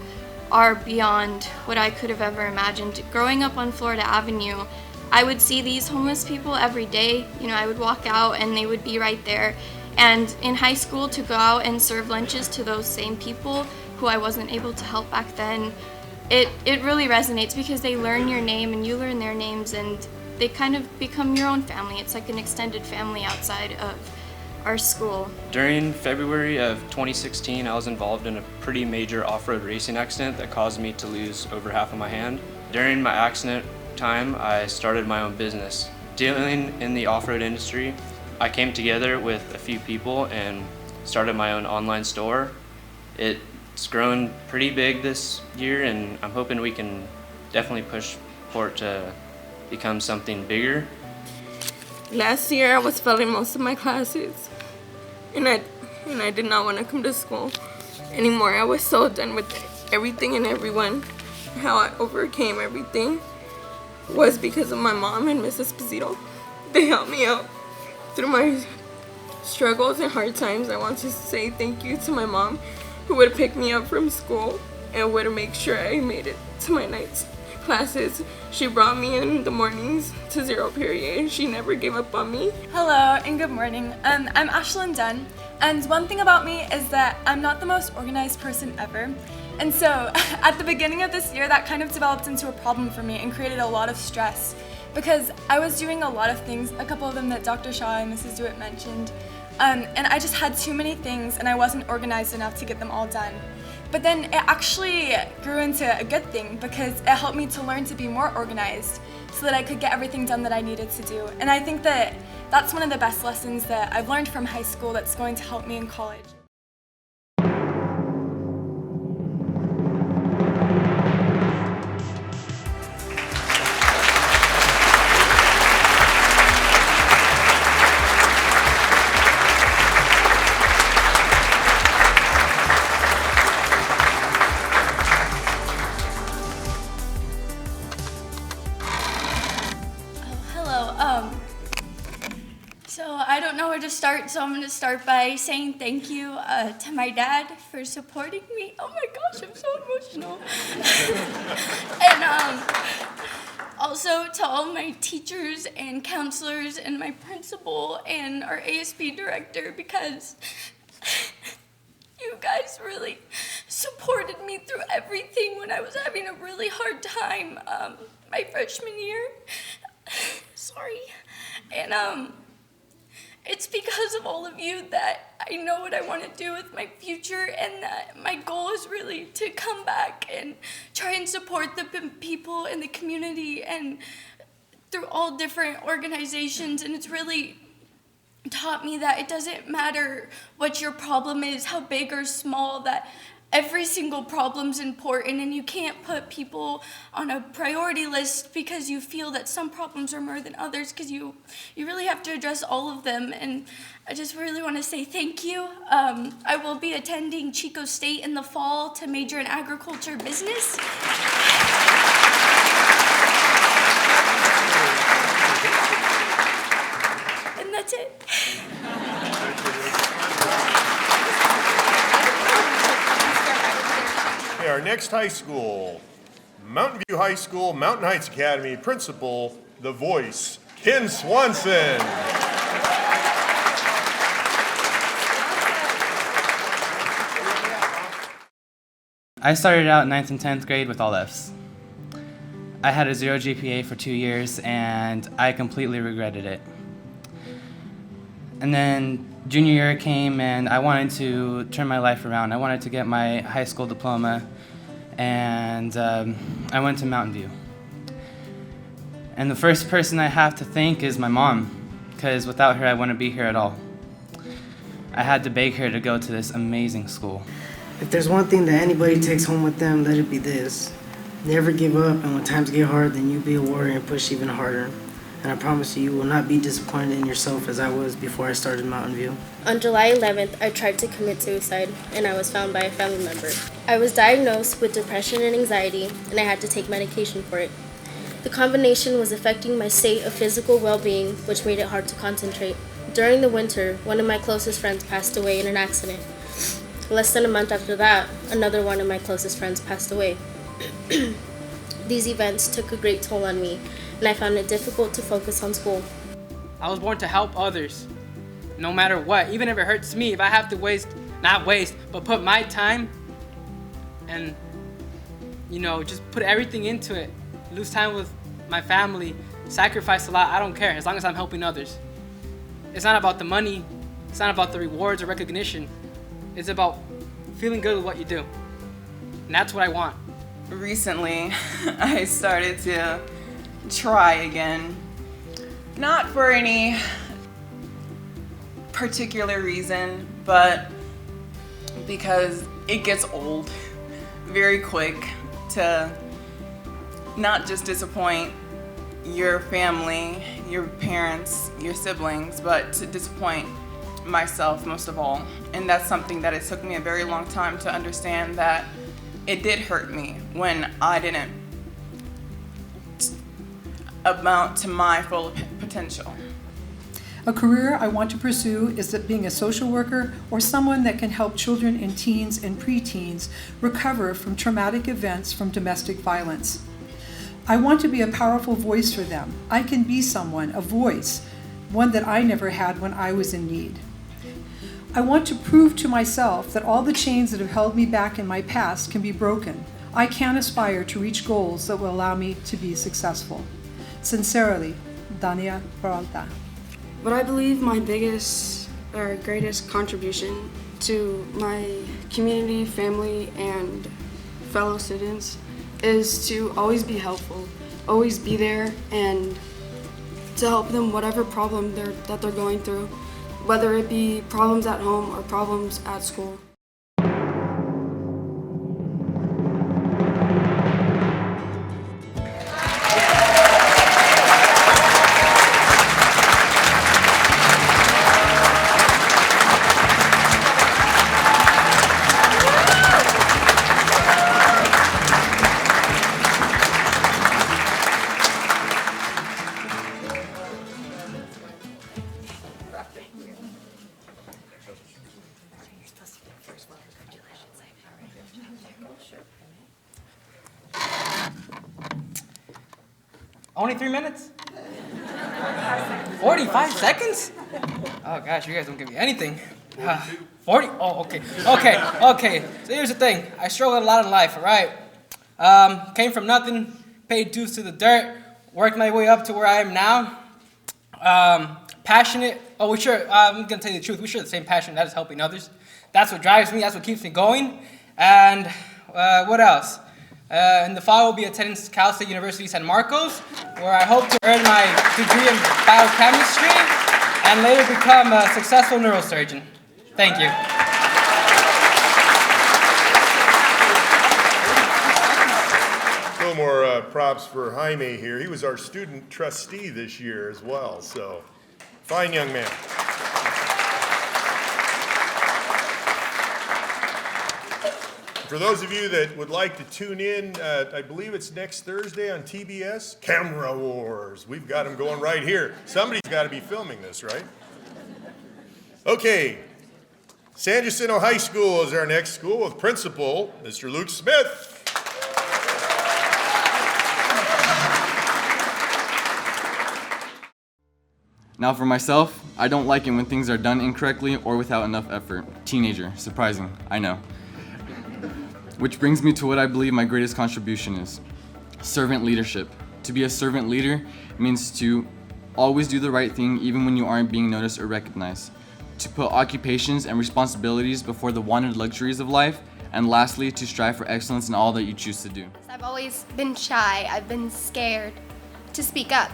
are beyond what I could have ever imagined. Growing up on Florida Avenue, I would see these homeless people every day. You know, I would walk out and they would be right there. And in high school, to go out and serve lunches to those same people who I wasn't able to help back then, it really resonates because they learn your name and you learn their names, and they kind of become your own family. It's like an extended family outside of our school. During February of 2016, I was involved in a pretty major off-road racing accident that caused me to lose over half of my hand. During my accident time, I started my own business. Dealing in the off-road industry, I came together with a few people and started my own online store. It's grown pretty big this year, and I'm hoping we can definitely push for it to become something bigger. Last year I was failing most of my classes, and I did not want to come to school anymore. I was so done with everything and everyone. How I overcame everything was because of my mom and Mrs. Esposito. They helped me out through my struggles and hard times. I want to say thank you to my mom, who would pick me up from school and would make sure I made it to my night classes. She brought me in the mornings to zero period. She never gave up on me. Hello and good morning. I'm Ashlyn Dunn, and one thing about me is that I'm not the most organized person ever. And so at the beginning of this year, that kind of developed into a problem for me and created a lot of stress because I was doing a lot of things, a couple of them that Dr. Shaw and Mrs. Dewitt mentioned, and I just had too many things and I wasn't organized enough to get them all done. But then it actually grew into a good thing because it helped me to learn to be more organized so that I could get everything done that I needed to do. And I think that that's one of the best lessons that I've learned from high school that's going to help me in college. So I don't know where to start, so I'm going to start by saying thank you to my dad for supporting me. Oh my gosh, I'm so emotional. And also to all my teachers and counselors and my principal and our ASB director, because you guys really supported me through everything when I was having a really hard time my freshman year. Sorry. And it's because of all of you that I know what I want to do with my future, and that my goal is really to come back and try and support the people in the community and through all different organizations. And it's really taught me that it doesn't matter what your problem is, how big or small, that every single problem's important, and you can't put people on a priority list because you feel that some problems are more than others, because you really have to address all of them. And I just really want to say thank you. I will be attending Chico State in the fall to major in agriculture business. And that's it. Okay, our next high school, Mountain View High School, Mountain Heights Academy, principal, the voice, Ken Swanson. I started out 9th and 10th grade with all Fs. I had a 0 GPA for 2 years, and I completely regretted it. And then junior year came, and I wanted to turn my life around. I wanted to get my high school diploma, and I went to Mountain View. And the first person I have to thank is my mom, because without her I wouldn't be here at all. I had to beg her to go to this amazing school. If there's one thing that anybody takes home with them, let it be this. Never give up, and when times get hard, then you be a warrior and push even harder. And I promise you, you will not be disappointed in yourself as I was before I started Mountain View. On July 11th, I tried to commit suicide, and I was found by a family member. I was diagnosed with depression and anxiety, and I had to take medication for it. The combination was affecting my state of physical well-being, which made it hard to concentrate. During the winter, one of my closest friends passed away in an accident. Less than a month after that, another one of my closest friends passed away. These events took a great toll on me, and I found it difficult to focus on school. I was born to help others, no matter what. Even if it hurts me, if I have to not waste, but put my time and, just put everything into it. Lose time with my family, sacrifice a lot, I don't care, as long as I'm helping others. It's not about the money, it's not about the rewards or recognition. It's about feeling good with what you do. And that's what I want. Recently, I started to try again. Not for any particular reason, but because it gets old very quick to not just disappoint your family, your parents, your siblings, but to disappoint myself most of all. And that's something that it took me a very long time to understand, that it did hurt me when I didn't amount to my full potential. A career I want to pursue is that being a social worker or someone that can help children and teens and preteens recover from traumatic events from domestic violence. I want to be a powerful voice for them. I can be someone, a voice, one that I never had when I was in need. I want to prove to myself that all the chains that have held me back in my past can be broken. I can aspire to reach goals that will allow me to be successful. Sincerely, Dania Peralta. What I believe my biggest or greatest contribution to my community, family, and fellow students is to always be helpful, always be there, and to help them whatever problem that they're going through, whether it be problems at home or problems at school. Only 3 minutes? 45 seconds? Oh gosh, you guys don't give me anything. 40? Oh, okay. Okay. So here's the thing. I struggled a lot in life, all right? Came from nothing, paid dues to the dirt, worked my way up to where I am now. Passionate. Oh, I'm gonna tell you the truth. We share the same passion, that is helping others. That's what drives me, that's what keeps me going. And what else? In the fall, we'll be attending Cal State University San Marcos, where I hope to earn my degree in biochemistry and later become a successful neurosurgeon. Thank you. A little more props for Jaime here. He was our student trustee this year as well, so fine young man. For those of you that would like to tune in, I believe it's next Thursday on TBS, Camera Wars. We've got them going right here. Somebody's got to be filming this, right? Okay, San Jacinto High School is our next school with Principal Mr. Luke Smith. Now for myself, I don't like it when things are done incorrectly or without enough effort. Teenager, surprising, I know. Which brings me to what I believe my greatest contribution is. Servant leadership. To be a servant leader means to always do the right thing even when you aren't being noticed or recognized. To put occupations and responsibilities before the wanted luxuries of life. And lastly, to strive for excellence in all that you choose to do. I've always been shy. I've been scared to speak up.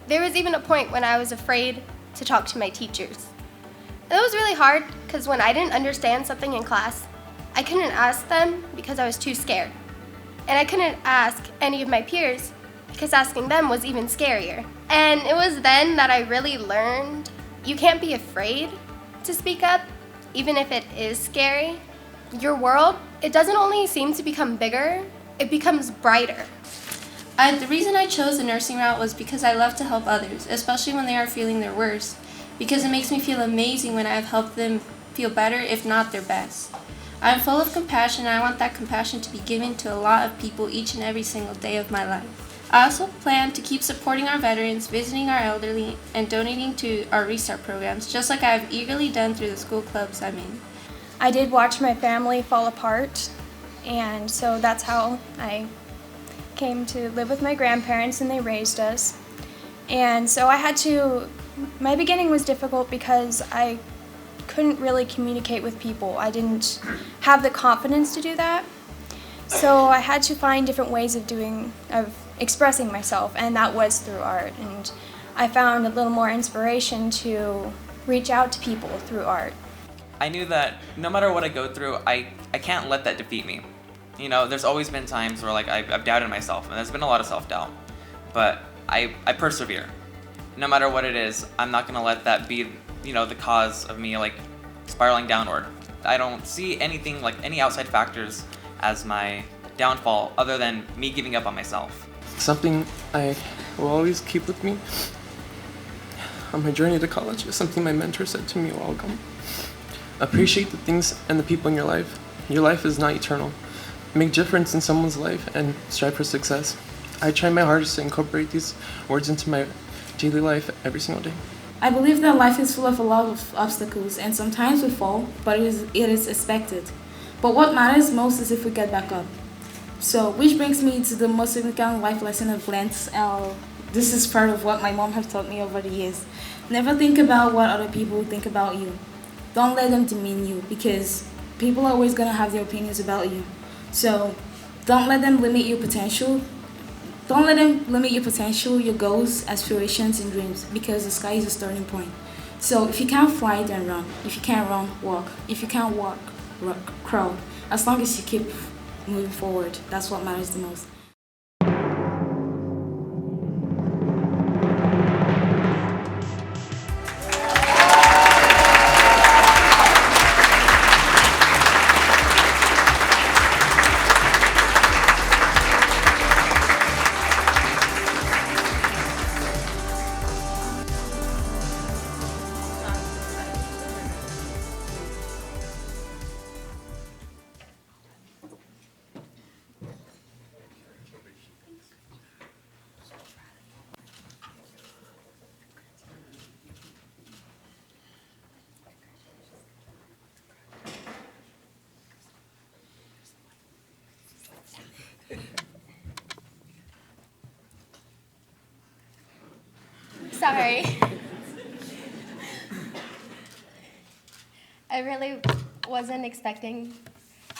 There was even a point when I was afraid to talk to my teachers. It was really hard because when I didn't understand something in class, I couldn't ask them because I was too scared. And I couldn't ask any of my peers because asking them was even scarier. And it was then that I really learned you can't be afraid to speak up, even if it is scary. Your world, it doesn't only seem to become bigger, it becomes brighter. The reason I chose the nursing route was because I love to help others, especially when they are feeling their worst, because it makes me feel amazing when I have helped them feel better, if not their best. I'm full of compassion, and I want that compassion to be given to a lot of people each and every single day of my life. I also plan to keep supporting our veterans, visiting our elderly, and donating to our Restart programs, just like I have eagerly done through the school clubs I'm in. I did watch my family fall apart, and so that's how I came to live with my grandparents, and they raised us. And so my beginning was difficult because I couldn't really communicate with people. I didn't have the confidence to do that. So I had to find different ways of expressing myself, and that was through art. And I found a little more inspiration to reach out to people through art. I knew that no matter what I go through, I can't let that defeat me. You know, there's always been times where I've doubted myself, and there's been a lot of self-doubt. But I persevere. No matter what it is, I'm not gonna let that be, the cause of me spiraling downward. I don't see anything any outside factors as my downfall other than me giving up on myself. Something I will always keep with me on my journey to college is something my mentor said to me a while ago. Appreciate the things and the people in your life. Your life is not eternal. Make a difference in someone's life and strive for success. I try my hardest to incorporate these words into my daily life every single day. I believe that life is full of a lot of obstacles, and sometimes we fall, but it is expected. But what matters most is if we get back up. So, which brings me to the most significant life lesson I've learned. This is part of what my mom has taught me over the years. Never think about what other people think about you. Don't let them demean you, because people are always going to have their opinions about you. So, don't let them limit your potential. Don't let them limit your potential, your goals, aspirations, and dreams, because the sky is a starting point. So if you can't fly, then run. If you can't run, walk. If you can't walk, crawl. As long as you keep moving forward, that's what matters the most. Sorry. I really wasn't expecting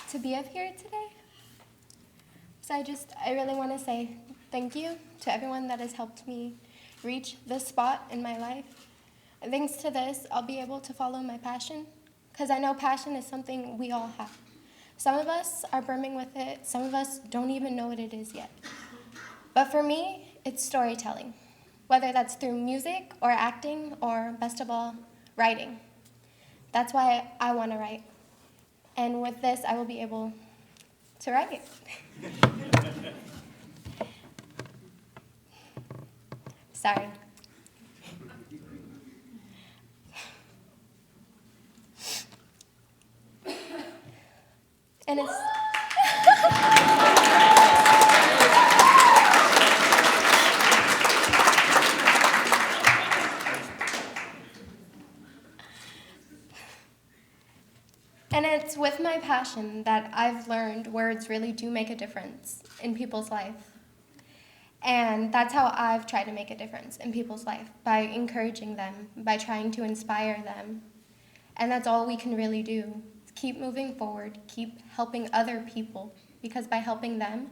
to be up here today. So I really want to say thank you to everyone that has helped me reach this spot in my life. And thanks to this, I'll be able to follow my passion, because I know passion is something we all have. Some of us are brimming with it. Some of us don't even know what it is yet. But for me, it's storytelling, whether that's through music or acting or, best of all, writing. That's why I want to write. And with this, I will be able to write. Sorry. And it's... And it's with my passion that I've learned words really do make a difference in people's life. And that's how I've tried to make a difference in people's life, by encouraging them, by trying to inspire them. And that's all we can really do. Keep moving forward, keep helping other people, because by helping them,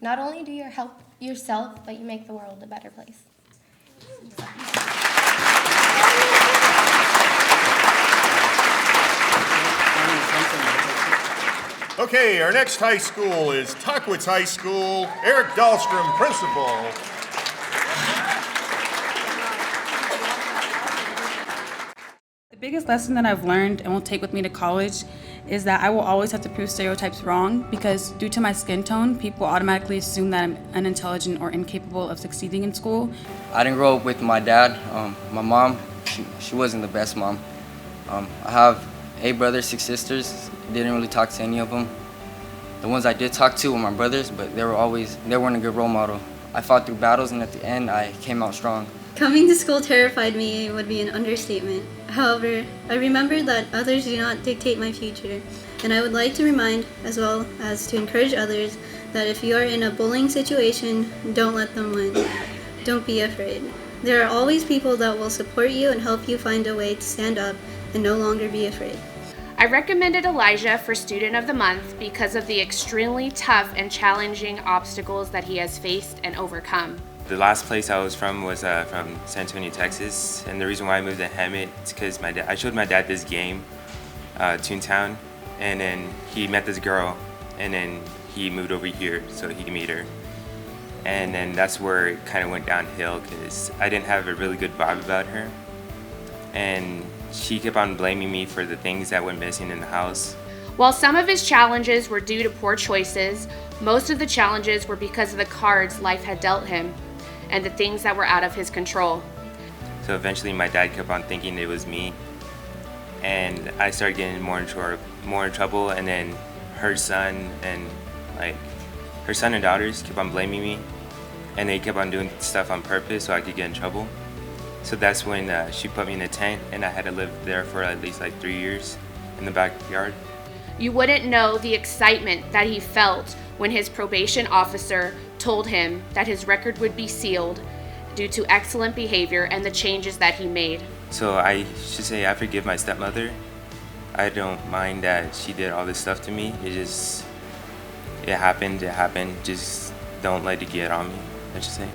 not only do you help yourself, but you make the world a better place. Okay, our next high school is Tuckwitz High School. Eric Dahlstrom, principal. The biggest lesson that I've learned and will take with me to college is that I will always have to prove stereotypes wrong because due to my skin tone, people automatically assume that I'm unintelligent or incapable of succeeding in school. I didn't grow up with my dad. My mom, she wasn't the best mom. I have 8 brothers, 6 sisters. Didn't really talk to any of them. The ones I did talk to were my brothers, but they weren't a good role model. I fought through battles, and at the end, I came out strong. Coming to school terrified me would be an understatement. However, I remembered that others do not dictate my future, and I would like to remind, as well as to encourage others, that if you are in a bullying situation, don't let them win. Don't be afraid. There are always people that will support you and help you find a way to stand up and no longer be afraid. I recommended Elijah for Student of the Month because of the extremely tough and challenging obstacles that he has faced and overcome. The last place I was from was from San Antonio, Texas, and the reason why I moved to Hemet is because I showed my dad this game, Toontown, and then he met this girl, and then he moved over here so he could meet her. And then that's where it kind of went downhill because I didn't have a really good vibe about her. And she kept on blaming me for the things that went missing in the house. While some of his challenges were due to poor choices, most of the challenges were because of the cards life had dealt him and the things that were out of his control. So eventually my dad kept on thinking it was me, and I started getting more in trouble, and then her son and daughters kept on blaming me, and they kept on doing stuff on purpose so I could get in trouble. So that's when she put me in a tent, and I had to live there for at least 3 years in the backyard. You wouldn't know the excitement that he felt when his probation officer told him that his record would be sealed due to excellent behavior and the changes that he made. So I should say I forgive my stepmother. I don't mind that she did all this stuff to me. It happened. Just don't let it get on me, I should say.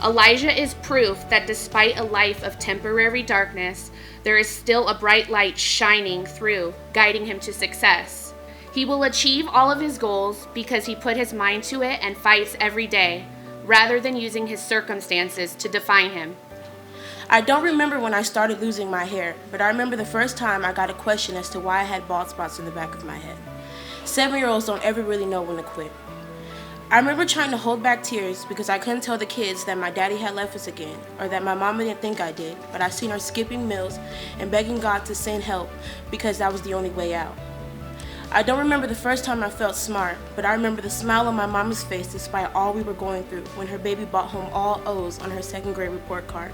Elijah is proof that despite a life of temporary darkness, there is still a bright light shining through, guiding him to success. He will achieve all of his goals because he put his mind to it and fights every day, rather than using his circumstances to define him. I don't remember when I started losing my hair, but I remember the first time I got a question as to why I had bald spots in the back of my head. 7-year-olds don't ever really know when to quit. I remember trying to hold back tears because I couldn't tell the kids that my daddy had left us again, or that my mama didn't think I did, but I seen her skipping meals and begging God to send help because that was the only way out. I don't remember the first time I felt smart, but I remember the smile on my mama's face despite all we were going through when her baby brought home all O's on her 2nd grade report card.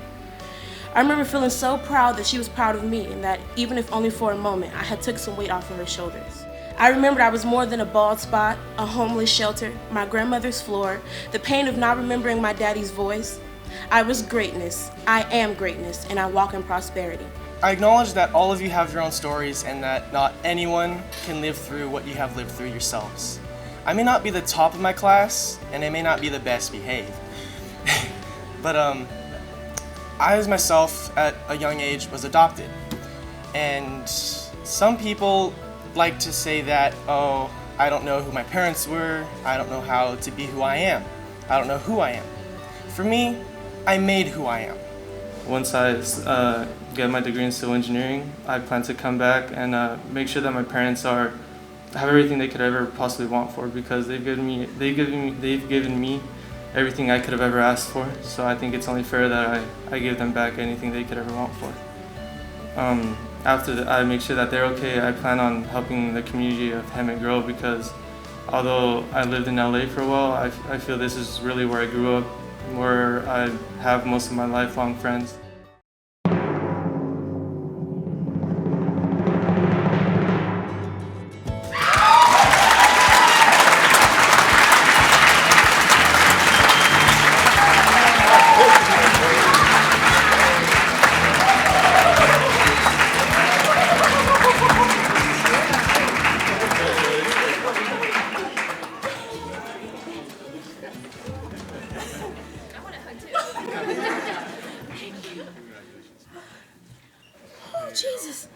I remember feeling so proud that she was proud of me and that even if only for a moment, I had took some weight off of her shoulders. I remembered I was more than a bald spot, a homeless shelter, my grandmother's floor, the pain of not remembering my daddy's voice. I was greatness, I am greatness, and I walk in prosperity. I acknowledge that all of you have your own stories and that not anyone can live through what you have lived through yourselves. I may not be the top of my class, and I may not be the best behaved. But I, as myself, at a young age, was adopted. And some people like to say that, oh, I don't know who my parents were, I don't know how to be who I am, I don't know who I am. For me, I made who I am. Once I get my degree in civil engineering, I plan to come back and make sure that my parents have everything they could ever possibly want for, because they've given me everything I could have ever asked for. So I think it's only fair that I give them back anything they could ever want for. After I make sure that they're okay, I plan on helping the community of Hemet grow, because although I lived in LA for a while, I feel this is really where I grew up, where I have most of my lifelong friends. Jesus.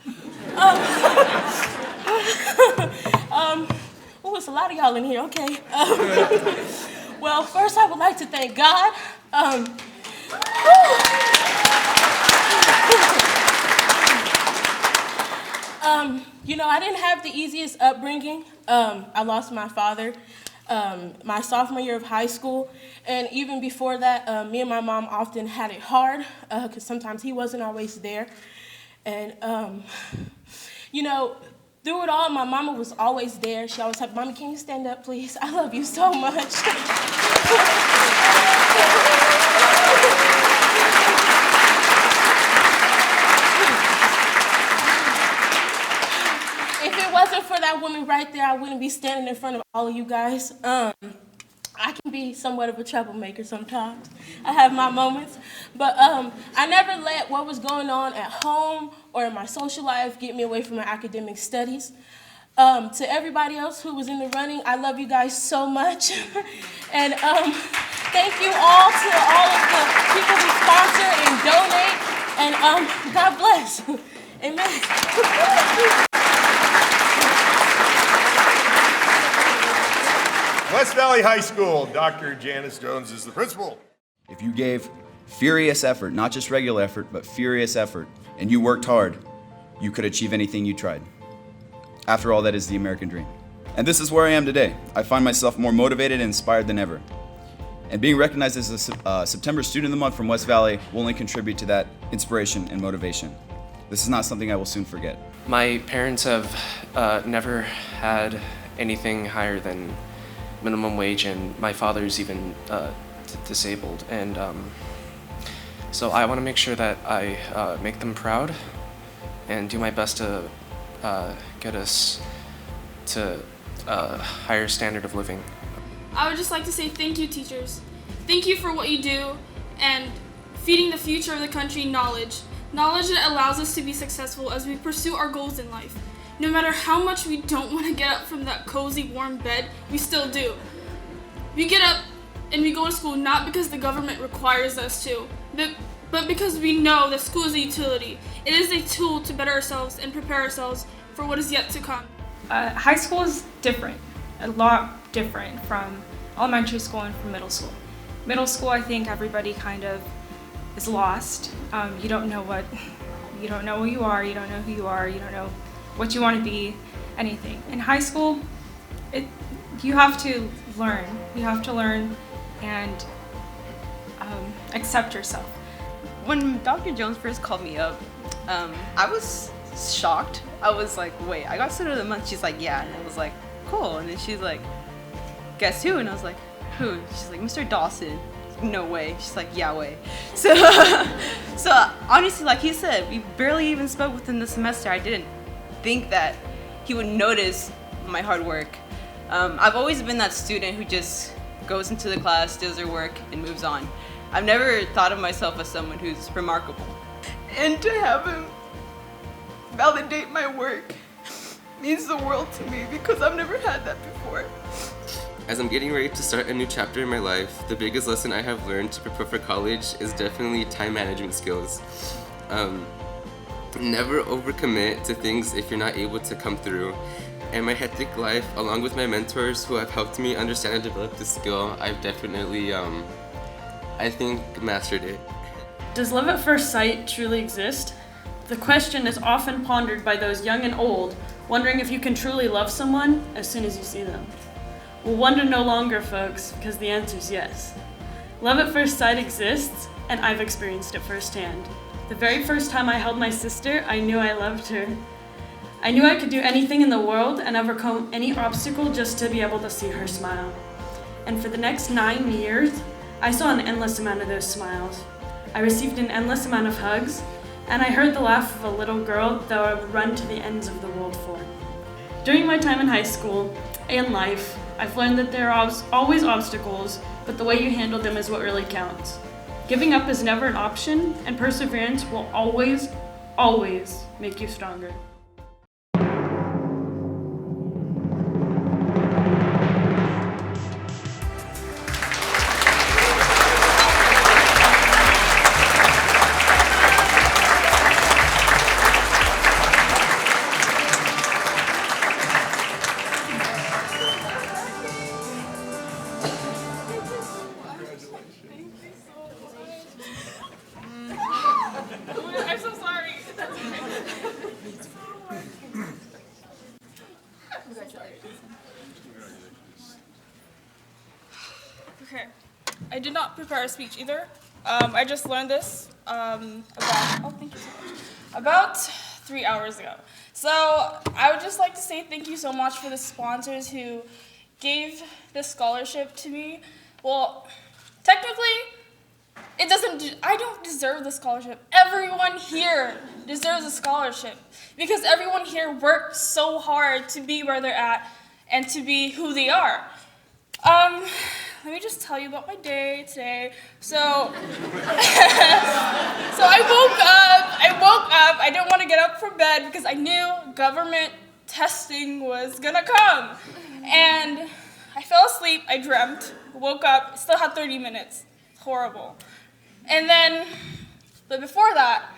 It's a lot of y'all in here, okay. Well, first I would like to thank God. You know, I didn't have the easiest upbringing. I lost my father my sophomore year of high school, and even before that, me and my mom often had it hard because sometimes he wasn't always there. And, you know, through it all, my mama was always there. She always said, "Mommy, can you stand up, please? I love you so much." If it wasn't for that woman right there, I wouldn't be standing in front of all of you guys. I can be somewhat of a troublemaker sometimes. I have my moments. But I never let what was going on at home or in my social life get me away from my academic studies. To everybody else who was in the running, I love you guys so much. And thank you all to all of the people who sponsor and donate. And God bless. Amen. West Valley High School, Dr. Janice Jones is the principal. If you gave furious effort, not just regular effort, but furious effort, and you worked hard, you could achieve anything you tried. After all, that is the American dream. And this is where I am today. I find myself more motivated and inspired than ever. And being recognized as a September Student of the Month from West Valley will only contribute to that inspiration and motivation. This is not something I will soon forget. My parents have never had anything higher than minimum wage, and my father's even disabled, and so I want to make sure that I make them proud and do my best to get us to a higher standard of living. I would just like to say thank you, teachers. Thank you for what you do and feeding the future of the country knowledge. Knowledge that allows us to be successful as we pursue our goals in life. No matter how much we don't want to get up from that cozy, warm bed, we still do. We get up and we go to school not because the government requires us to, but because we know that school is a utility. It is a tool to better ourselves and prepare ourselves for what is yet to come. High school is different, a lot different from elementary school and from middle school. Middle school, I think everybody kind of is lost. You don't know who you are, you don't know who you are, you don't know what you want to be, anything. In high school, you have to learn. You have to learn and accept yourself. When Dr. Jones first called me up, I was shocked. I was like, wait, I got Student of the Month? She's like, yeah. And I was like, cool. And then she's like, guess who? And I was like, who? She's like, Mr. Dawson. No way. She's like, yeah way. So honestly, like he said, we barely even spoke within the semester. I didn't think that he would notice my hard work. I've always been that student who just goes into the class, does their work, and moves on. I've never thought of myself as someone who's remarkable. And to have him validate my work means the world to me because I've never had that before. As I'm getting ready to start a new chapter in my life, the biggest lesson I have learned to prepare for college is definitely time management skills. Never overcommit to things if you're not able to come through. In my hectic life, along with my mentors who have helped me understand and develop this skill, I've definitely, I think, mastered it. Does love at first sight truly exist? The question is often pondered by those young and old, wondering if you can truly love someone as soon as you see them. We'll wonder no longer, folks, because the answer is yes. Love at first sight exists, and I've experienced it firsthand. The very first time I held my sister, I knew I loved her. I knew I could do anything in the world and overcome any obstacle just to be able to see her smile. And for the next 9 years, I saw an endless amount of those smiles. I received an endless amount of hugs, and I heard the laugh of a little girl that I would run to the ends of the world for. During my time in high school and life, I've learned that there are always obstacles, but the way you handle them is what really counts. Giving up is never an option, and perseverance will always, always make you stronger. I'm so sorry. I did not prepare a speech either. I just learned this about 3 hours ago. So I would just like to say thank you so much for the sponsors who gave this scholarship to me. Well, technically, I don't deserve the scholarship. Everyone here deserves a scholarship because everyone here worked so hard to be where they're at and to be who they are. Let me just tell you about my day today. So I woke up, I didn't want to get up from bed because I knew government testing was gonna come. And I fell asleep, I dreamt, woke up, still had 30 minutes. Horrible. And then, but before that,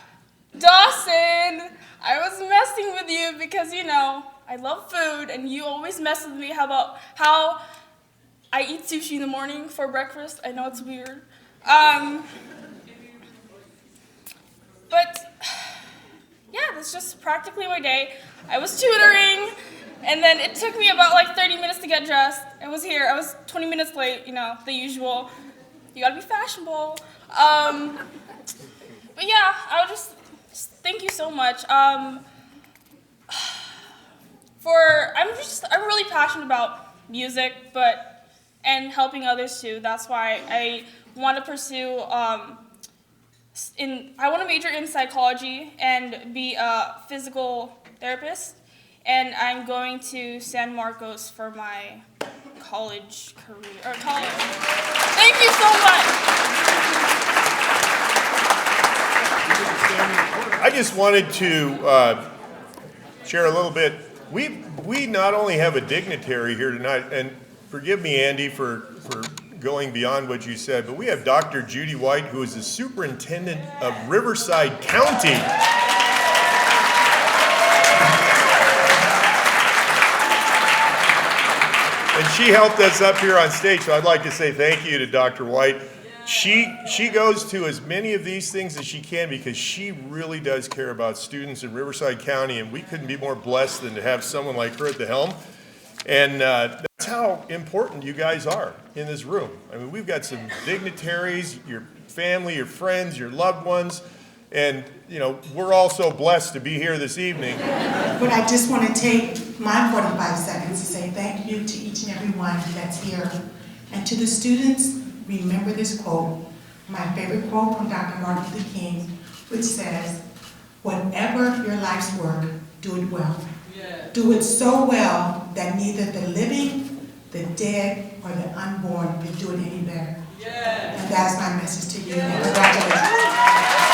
Dawson, I was messing with you because, you know, I love food and you always mess with me about how I eat sushi in the morning for breakfast. I know it's weird. But yeah, that's just practically my day. I was tutoring, and then it took me about like 30 minutes to get dressed. I was here, I was 20 minutes late, you know, the usual. You gotta be fashionable. But yeah, I would just thank you so much. I'm really passionate about music, and helping others too. That's why I want to pursue, I want to major in psychology and be a physical therapist. And I'm going to San Marcos for my college career, Thank you so much. I just wanted to share a little bit. We not only have a dignitary here tonight, and forgive me, Andy, for going beyond what you said, but we have Dr. Judy White, who is the superintendent of Riverside County. And she helped us up here on stage, so I'd like to say thank you to Dr. White. She goes to as many of these things as she can because she really does care about students in Riverside County, and we couldn't be more blessed than to have someone like her at the helm. And that's how important you guys are in this room. I mean, we've got some dignitaries, your family, your friends, your loved ones, and you know, we're all so blessed to be here this evening. But I just want to take my 45 seconds to say thank you to each and every one that's here. And to the students, remember this quote, my favorite quote from Dr. Martin Luther King, which says, "Whatever your life's work, do it well. Yeah. Do it so well that neither the living, the dead, or the unborn can do it any better." Yeah. And that's my message to you. Yeah. And congratulations.